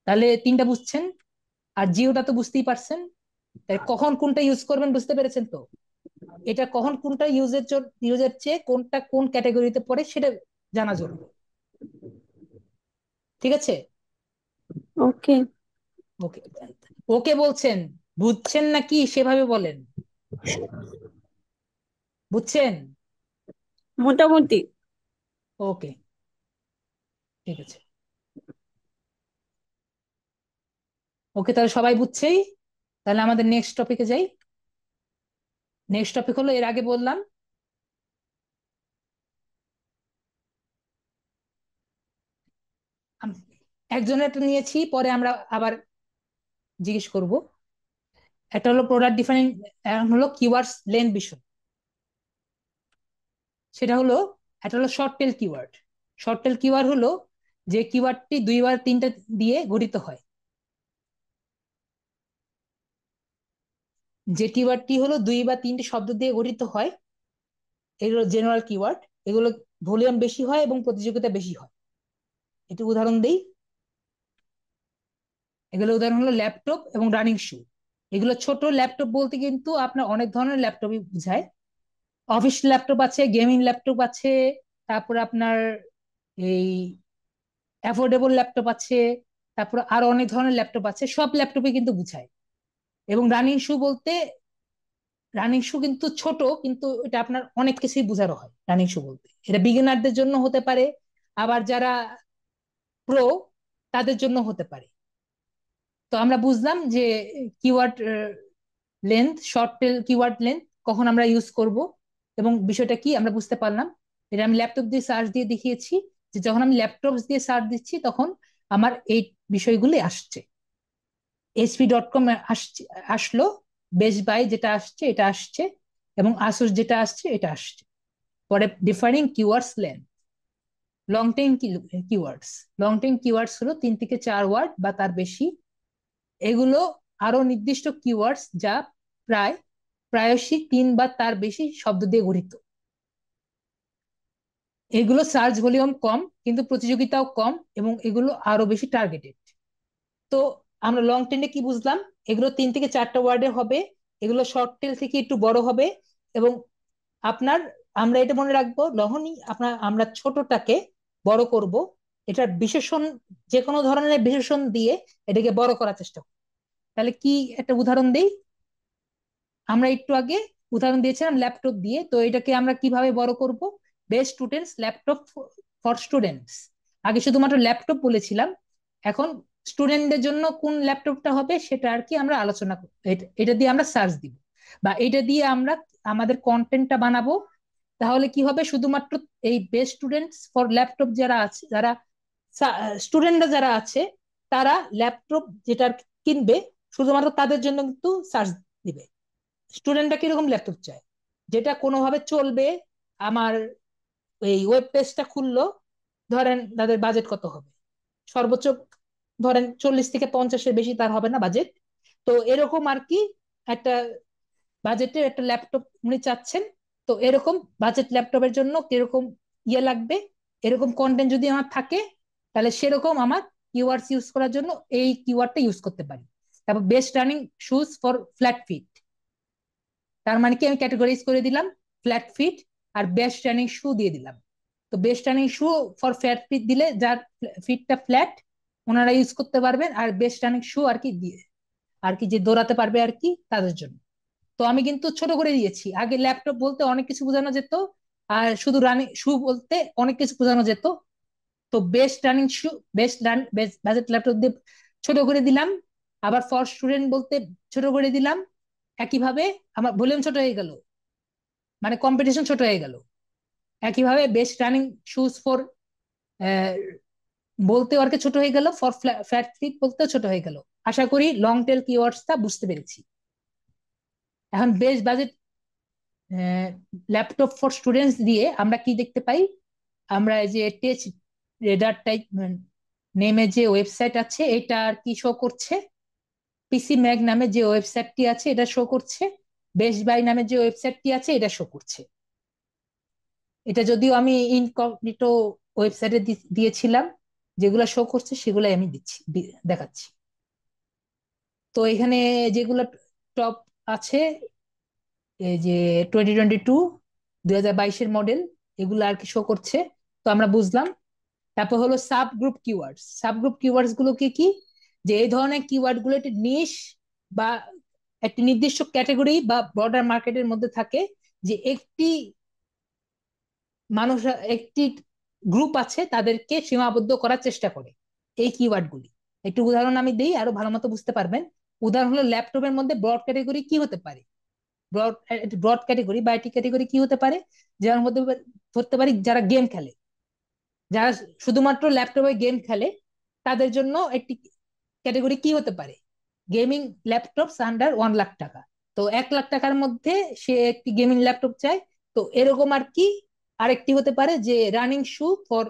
তাহলে তিনটা বুঝছেন, আর জিওটা তো বুঝতেই পারছেন। তাই কখন কোনটা ইউজ করবেন বুঝতে পেরেছেন তো? এটা কখন কোনটা ইউজের চেয়ে কোনটা কোন ক্যাটাগরিতে পড়ে সেটা জানা জরুরি। ঠিক আছে? ওকে। ওকে, ওকে বলছেন, বুঝছেন নাকি সেভাবে বলেন? বুঝছেন? মোটামুটি। ওকে, ঠিক আছে। ওকে, তাহলে সবাই বুঝছেই। তাহলে আমাদের নেক্সট টপিকে যাই। নেক্সট টপিক হলো, এর আগে বললাম একজনের একটা নিয়েছি, পরে আমরা আবার জিজ্ঞেস করব। একটা হলো প্রোডাক্ট ডিফাইনিং, হলো কিওয়ার্ডস লেন্থ বিষয়। সেটা হলো, একটা হলো short tail keyword. Short tail keyword হলো যে কিওয়ার্ডটি দুইবার তিনটা দিয়ে গঠিত হয়। যে কিওয়ার্ডটি হলো দুই বা তিনটি শব্দ দিয়ে গঠিত হয়, এগুলো জেনারেল কিওয়ার্ড। এগুলো ভলিউম বেশি হয় এবং প্রতিযোগিতা বেশি হয়। একটু উদাহরণ দেই। এগুলো উদাহরণ হলো ল্যাপটপ এবং রানিং শু। এগুলো ছোট ল্যাপটপ বলতে কিন্তু আপনার অনেক ধরনের ল্যাপটপই বোঝায়। অফিস ল্যাপটপ আছে, গেমিং ল্যাপটপ আছে, তারপর আপনার এই অ্যাফোর্ডেবল ল্যাপটপ আছে, তারপর আরো অনেক ধরনের ল্যাপটপ আছে, সব ল্যাপটপে কিন্তু বুঝায়। এবং রানিং শু বলতে, রানিং শু কিন্তু ছোট, কিন্তু এটা আপনার অনেক কিছুই বোঝানো হয়। রানিং শু বলতে এটা বিগিনারদের জন্য হতে পারে, আবার যারা প্রো তাদের জন্য হতে পারে। তো আমরা বুঝলাম যে keyword length, short tail keyword length কখন আমরা ইউজ করব, এবং বিষয়টা কি আমরা বুঝতে পারলাম। এটা আমি ল্যাপটপ দিয়ে সার্চ দিয়ে দেখিয়েছি, যে যখন আমি ল্যাপটপ দিয়ে সার্চ দিচ্ছি তখন আমার এই বিষয়গুলি আসছে। HP.com আসছে, আসলো, বেস্ট বাই যেটা আসছে এটা আসছে, এবং আসুস যেটা আসছে এটা আসছে। পরে differing keywords length, long ten keywords. Long ten keywords হলো 3 থেকে 4 ওয়ার্ড বা তার বেশি। এগুলো আরো নির্দিষ্ট কিওয়ার্ডস যা প্রায়শই 3 বা তার বেশি শব্দ দিয়ে গঠিত। এগুলো সার্চ ভলিউম কম কিন্তু প্রতিযোগিতাও কম, এবং এগুলো আরো বেশি টার্গেটেড। তো আমরা লং টেনে কি বুঝলাম? এগুলো 3 থেকে 4টা ওয়ার্ডে হবে, এগুলো শর্ট টেল থেকে একটু বড় হবে, এবং আপনার, আমরা এটা মনে রাখবো, যখনই আমরা ছোটটাকে বড় করব, এটার বিশেষণ, যে কোনো ধরনের বিশেষণ দিয়ে এটাকে বড় করার চেষ্টা করব। তাহলে কি, একটা উদাহরণ দেই। আমরা একটু আগে উদাহরণ দিয়েছিলাম ল্যাপটপ দিয়ে, তো এটাকে আমরা কিভাবে বড় করব? Best students laptop for students. আগে শুধুমাত্র ল্যাপটপ বলেছিলাম, এখন স্টুডেন্টদের জন্য কোন ল্যাপটপটা হবে সেটা আর কি আমরা আলোচনা করব। এটা দিয়ে আমরা সার্চ দিব, বা এটা দিয়ে আমরা আমাদের কন্টেন্টটা বানাবো। তাহলে কি হবে? শুধুমাত্র এই বেস্ট স্টুডেন্টস ফর ল্যাপটপ যারা আছে, যারা স্টুডেন্টরা যারা আছে তারা ল্যাপটপ যেটা কিনবে শুধুমাত্র তাদের জন্য কিন্তু সার্চ দিবে। স্টুডেন্টরা কিরকম ল্যাপটপ চায়, যেটা কোনোভাবে চলবে। আমার এই ওয়েব পেজটা খুললো, ধরেন তাদের বাজেট কত হবে, সর্বোচ্চ ধরেন 40 থেকে 50-এর বেশি তার হবে না বাজেট। তো এরকম আর কি একটা বাজেটের একটা ল্যাপটপ উনি চাচ্ছেন। তো এরকম বাজেট ল্যাপটপের জন্য কিরকম ইয়ে লাগবে, এরকম কন্টেন্ট যদি আমার থাকে, তাহলে সেরকম আমার কিওয়ার্ডস ইউজ করার জন্য এই কিওয়ার্ডটা ইউজ করতে পারি। তারপর best running shoes for flat feet, তার মানে কি আমি ক্যাটেগরাইজ করে দিলাম ফ্ল্যাট ফিট আর বেস্ট রানিং শু দিয়ে দিলাম। তো best running shoe for flat feet দিলে যার ফিটটা ফ্ল্যাট ওনারা ইউজ করতে পারবেন, আর বেস্ট রানিং শু আর কি দিয়ে আর কি যে দৌড়াতে পারবে আর কি তাদের জন্য। তো আমি কিন্তু ছোট করে দিয়েছি, আগে ল্যাপটপ বলতে অনেক কিছু বোঝানো যেত, আর শুধু রানিং শু বলতে অনেক কিছু বোঝানো যেত। তো best running shoe, best run best budget laptop দিয়ে ছোট করে দিলাম। আবার ফর স্টুডেন্ট বলতে ছোট করে দিলাম। একইভাবে আমার ভলিউম ছোট হয়ে গেল, মানে কম্পিটিশন ছোট হয়ে গেল। একইভাবে বেস্ট রানিং শুজ ফর বলতে আর কি ছোট হয়ে গেল, ফর ফ্ল্যাট ফিট বলতেও ছোট হয়ে গেল। আশা করি লং টেল কিওয়ার্ডসটা বুঝতে পেরেছি। এখন best budget laptop for students দিয়ে আমরা কি দেখতে পাই, আমরা এই যে টেচ রেডার টাইপ নেমে যে ওয়েবসাইট আছে এটা আর কি শো করছে, পিসি ম্যাগ নামে যে ওয়েবসাইটটি আছে এটা শো করছে, বেস্ট বাই নামে যে ওয়েবসাইটটি আছে এটা শো করছে। এটা যদিও আমি ইনকগনিটো ওয়েবসাইটে দিয়েছিলাম, যেগুলো শো করছে সেগুলাই আমি দেখাচ্ছি। তো এখানে যেগুলো টপ আছে, এই যে 2022 মডেল, এগুলো আর কি শো করছে। তো আমরা বুঝলাম। তারপর হলো sub group keywords. Sub group keywords গুলো কি কি, যে এই ধরনের কিওয়ার্ড গুলো একটি নিশ বা একটি নির্দিষ্ট ক্যাটাগরি বা ব্রডার মার্কেটের মধ্যে থাকে, যে একটি মানুষ একটি গ্রুপ আছে তাদেরকে সীমাবদ্ধ করার চেষ্টা করে এই কিওয়ার্ড গুলি। একটু উদাহরণ আমি দিই, আরো ভালো মতো বুঝতে পারবেন। উদাহরণ হলো ল্যাপটপের মধ্যে ব্রড ক্যাটাগরি কি হতে পারে, ব্রড ব্রড ক্যাটাগরি বা আইটি ক্যাটাগরি কি হতে পারে, যার মধ্যে ধরতে পারি যারা গেম খেলে, যারা শুধুমাত্র ল্যাপটপে গেম খেলে তাদের জন্য একটি ক্যাটাগরি কি হতে পারে, গেমিং ল্যাপটপ আন্ডার 1 লাখ টাকা। তো 1 লাখ টাকার মধ্যে সে একটি গেমিং ল্যাপটপ চায়। তো এরকম আর কি আরেকটি হতে পারে যে রানিং শু ফর,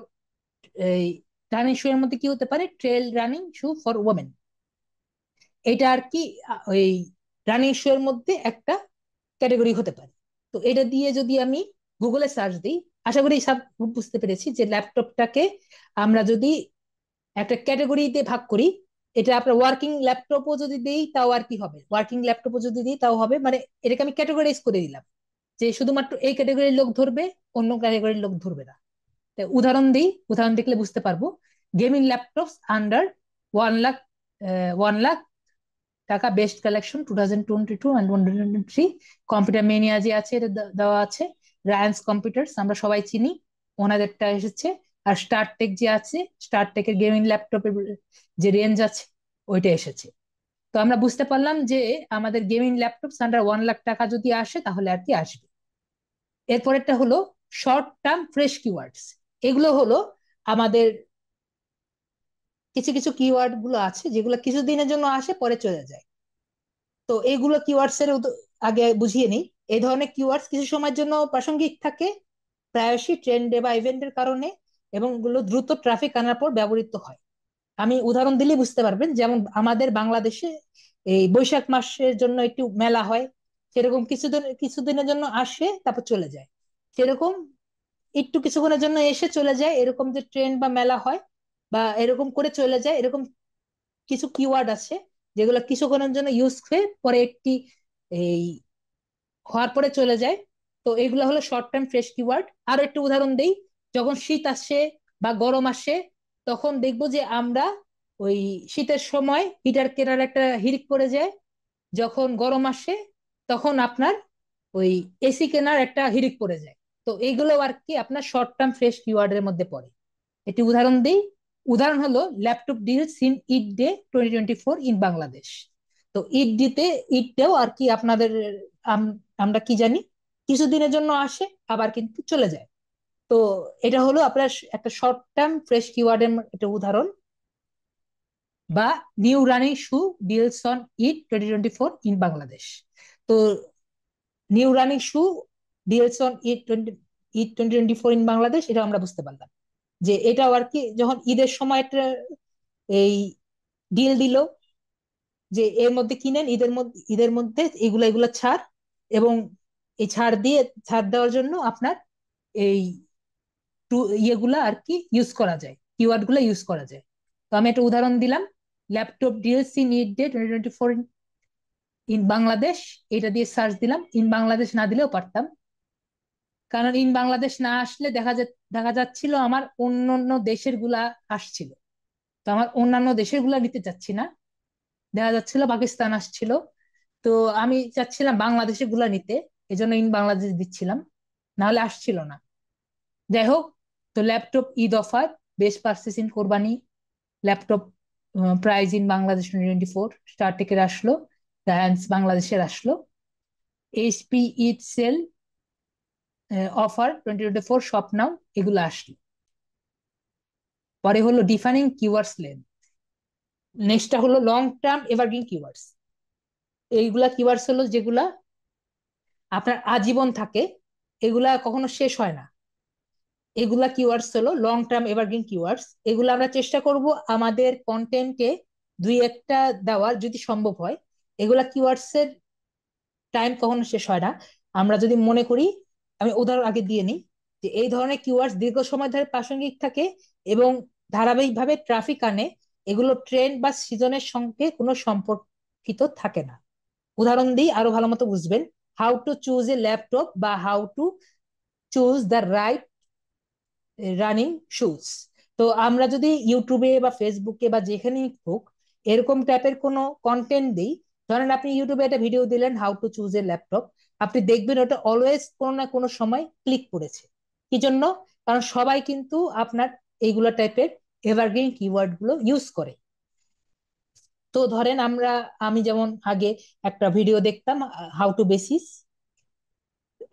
এই রানিং শু এর মধ্যে কি হতে পারে, trail running shoe for women. এটা আর কি ওই রানিং শু এর মধ্যে একটা ক্যাটাগরি হতে পারে। তো এটা দিয়ে যদি আমি গুগলে সার্চ দিই, আশা করি সব বুঝতে পেরেছি যে ল্যাপটপটাকে আমরা যদি একটা ক্যাটাগরিতে ভাগ করি, এটা আপনার ওয়ার্কিং ল্যাপটপও যদি দিই তাও আর কি হবে, ওয়ার্কিং ল্যাপটপও যদি দিই তাও হবে, মানে এটাকে আমি ক্যাটাগরাইজ করে দিলাম যে শুধুমাত্র এই ক্যাটাগরির লোক ধরবে, অন্য ক্যাটাগরির লোক ধরবে না। উদাহরণ দিই, উদাহরণ দেখলে বুঝতে পারবো। Gaming laptop under 1 lakh, 1 lakh টাকা best collection 2022 and 2023। Computer mania যে আছে এটা দেওয়া আছে। রায়ান্স কম্পিউটার্স আমরা সবাই চিনি, ওনাদেরটা এসেছে। আর স্টার টেক যে আছে, স্টার টেকের গেমিং ল্যাপটপের যে রেঞ্জ আছে ওইটা এসেছে। তো আমরা বুঝতে পারলাম যে আমাদের গেমিং ল্যাপটপ আন্ডার 1 লাখ টাকা যদি আসে তাহলে আর কি আসবে। এরপরেরটা হলো শর্ট টার্ম ফ্রেশ কিওয়ার্ডস। এগুলো হলো আমাদের কিছু কিছু কিওয়ার্ড গুলো আছে যেগুলো কিছুদিনের জন্য আসে পরে চলে যায়। তো এইগুলো কিওয়ার্ডস এর আগে বুঝিয়ে নিই। এই ধরনের কিওয়ার্ডস কিছু সময়ের জন্য প্রাসঙ্গিক থাকে, প্রায়শই ট্রেন্ডে বা ইভেন্টের কারণে, এবং এগুলো দ্রুত ট্রাফিক আনার পর ব্যবহৃত হয়। আমি উদাহরণ দিলে বুঝতে পারবেন, যেমন আমাদের বাংলাদেশে এই বৈশাখ মাসের জন্য একটু মেলা হয়, সেরকম কিছুদিনের জন্য আসে তারপর চলে যায়। সেরকম একটু কিছুক্ষণের জন্য এসে চলে যায়, এরকম যে ট্রেন্ড বা মেলা হয় বা এরকম করে চলে যায়, এরকম কিছু কিওয়ার্ড আছে যেগুলো কিছুক্ষণের জন্য ইউজ হয়ে পরে একটি এই হওয়ার পরে চলে যায়। তো এগুলো হলো শর্ট টার্ম ফ্রেশ কিওয়ার্ড। আরো একটু উদাহরণ দেই, যখন শীত আসে বা গরম আসে তখন দেখবো যে আমরা ওই শীতের সময় হিটার কেনার একটা হিড়িক পড়ে যায়, যখন গরম আসে তখন আপনার ওই এসি কেনার একটা হিড়িক পড়ে যায়। তো এইগুলো আর কি আপনার শর্ট টার্ম ফ্রেশ কিওয়ার্ডের মধ্যে পড়ে। একটি উদাহরণ দিই, উদাহরণ হলো laptop deals in Eid day 2024 in Bangladesh. তো ঈদ ডেও আর কি আপনাদের আমরা কি জানি কিছুদিনের জন্য আসে আবার কিন্তু চলে যায়। তো এটা হলো আপনার একটা শর্ট টার্ম ফ্রেশ কিওয়ার্ডের একটা উদাহরণ। বা new running shoe deals on it 2024 in Bangladesh. তো new running shoe deals on it 2024 in Bangladesh, এটা আমরা বুঝতে পারলাম যে এটাও আর কি যখন ঈদের সময় একটা এই ডিল দিল যে এর মধ্যে কিনেন, ঈদের মধ্যে এগুলা এগুলা ছাড়, এবং এই ছাড় দেওয়ার জন্য আপনার এই ইয়েগুলা আর কি ইউজ করা যায়, কিওয়ার্ড গুলা ইউজ করা যায়। তো আমি একটা উদাহরণ দিলাম, laptop deals in eat day 2024 in Bangladesh, এটা দিয়ে সার্চ দিলাম। ইন বাংলাদেশ না দিলেও পারতাম, কারণ ইন বাংলাদেশ না আসলে দেখা যাচ্ছিল আমার অন্য দেশের গুলা আসছিল। তো আমার অন্যান্য দেশের গুলা নিতে চাচ্ছি না, দেখা যাচ্ছিল পাকিস্তান আসছিল। তো আমি চাচ্ছিলাম বাংলাদেশের গুলা নিতে, এজন্য ইন বাংলাদেশ দিচ্ছিলাম, না হলে আসছিল না। যাই হোক, তো laptop Eid offer, best purchase in কোরবানি, ল্যাপটপ প্রাইজ ইন বাংলাদেশ 2024 স্টারটেকের আসলো, রায়ান্স বাংলাদেশের আসলো, HP Eid sale offer 2024 shop নাও, এগুলো আসলো। পরে হলো ডিফাইনিং কিওয়ার্ডস লেন্থ, নেক্সটটা হলো লং টার্ম এভারগ্রিন কিওয়ার্ডস। এইগুলা কিওয়ার্ডস হলো যেগুলা আপনার আজীবন থাকে, এগুলা কখনো শেষ হয় না। এগুলা কিওয়ার্ডস হলো লং টার্ম এভারগ্রিন কিওয়ার্ডস। এগুলো আমরা চেষ্টা করব আমাদের কন্টেন্টে দুই একটা দেওয়ার, যদি সম্ভব হয়। এগুলা কিওয়ার্ডস এর টাইম কখনো শেষ হয় না। আমরা যদি মনে করি, আমি উদাহরণ আগে দিয়ে নিই, যে এই ধরনের কিওয়ার্ডস দীর্ঘ সময় ধরে প্রাসঙ্গিক থাকে এবং ধারাবাহিকভাবে ট্রাফিক আনে, এগুলো ট্রেন্ড বা সিজনের সঙ্গে কোনো সম্পর্কিত থাকে না। উদাহরণ দিই আরো ভালো মতো বুঝবেন, how to choose a laptop বা how to choose the right running shoes. তো আমরা যদি ইউটিউবে বা ফেসবুকে বা যেখানেই হোক এরকম টাইপের কোনো কন্টেন্ট দিই, ধরেন আপনি ইউটিউবে একটা ভিডিও দিলেন how to choose a laptop, আপনি দেখবেন ওটা অলওয়েজ কোনো না কোনো সময় ক্লিক করেছে। কি জন্য? কারণ সবাই কিন্তু আপনার এইগুলো টাইপের এভারগ্রিন কিওয়ার্ড গুলো ইউজ করে। তো ধরেন আমি যেমন আগে একটা ভিডিও দেখতাম, হাউ টু বেসিস,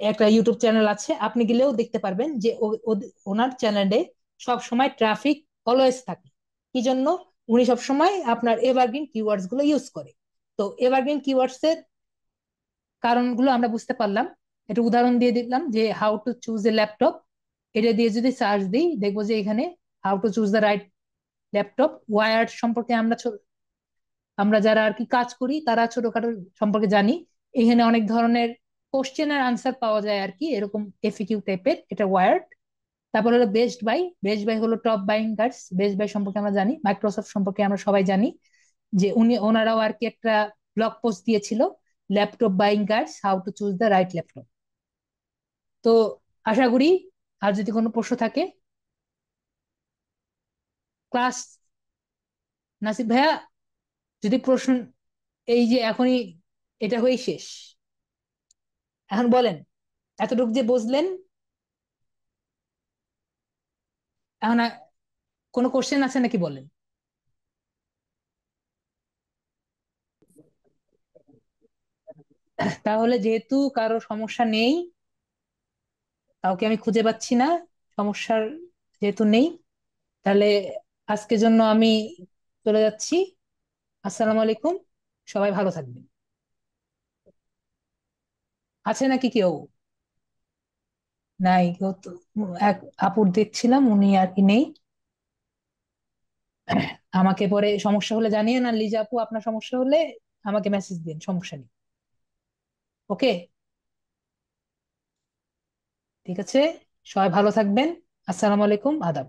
একটা ইউটিউব চ্যানেল আছে, আপনি গেলেও দেখতে পারবেন যে ওনার চ্যানেলে সব সময় ট্রাফিক অলওয়েজ থাকে। কি জন্য? উনি সব সময় আপনার এভারগ্রিন কিওয়ার্ডস গুলো ইউজ করে। তো এভারগ্রিন কিওয়ার্ডস এর কারণগুলো আমরা বুঝতে পারলাম। একটা উদাহরণ দিয়ে দিলাম যে how to choose a laptop, এটা দিয়ে যদি সার্চ দিই দেখবো যে এখানে how to choose the right laptop word সম্পর্কে আমরা যারা আর কি কাজ করি তারা ছোটখাটো সম্পর্কে জানি। এখানে অনেক ধরনের কোশ্চেনের আনসার পাওয়া যায় আর কি, এরকম এফিকিউ টাইপের, এটা ওয়ার্ড। তারপর হলো বেস্ট বাই হলো top buying guides, best buy সম্পর্কে আমরা জানি, মাইক্রোসফট সম্পর্কে আমরা সবাই জানি যে ওনারাও আর কি একটা ব্লগ পোস্ট দিয়েছিল, laptop buying guides, how to choose the right laptop. তো আশা করি, আর যদি কোনো প্রশ্ন থাকে ক্লাস, নাসিব ভাইয়া, যদি প্রশ্ন, এই যে এখনই এটা হয়েই শেষ, এখন বলেন এতটুকু যে বুঝলেন, এখন কোনো কোশ্চেন আছে নাকি বলেন। তাহলে যেহেতু কারো সমস্যা নেই, কাউকে আমি খুঁজে পাচ্ছি না, সমস্যার যেহেতু নেই, তাহলে আজকের জন্য আমি চলে যাচ্ছি। আসসালামু আলাইকুম, সবাই ভালো থাকবেন। আছে নাকি কেউ? নাই কেউ তো, এক আপুর দেখছিলাম উনি আর কি নেই। আমাকে পরে সমস্যা হলে জানিয়ে না, লিজা আপু আপনার সমস্যা হলে আমাকে মেসেজ দিন, সমস্যা নেই। ওকে, ঠিক আছে, সবাই ভালো থাকবেন। আসসালামু আলাইকুম, আদাব।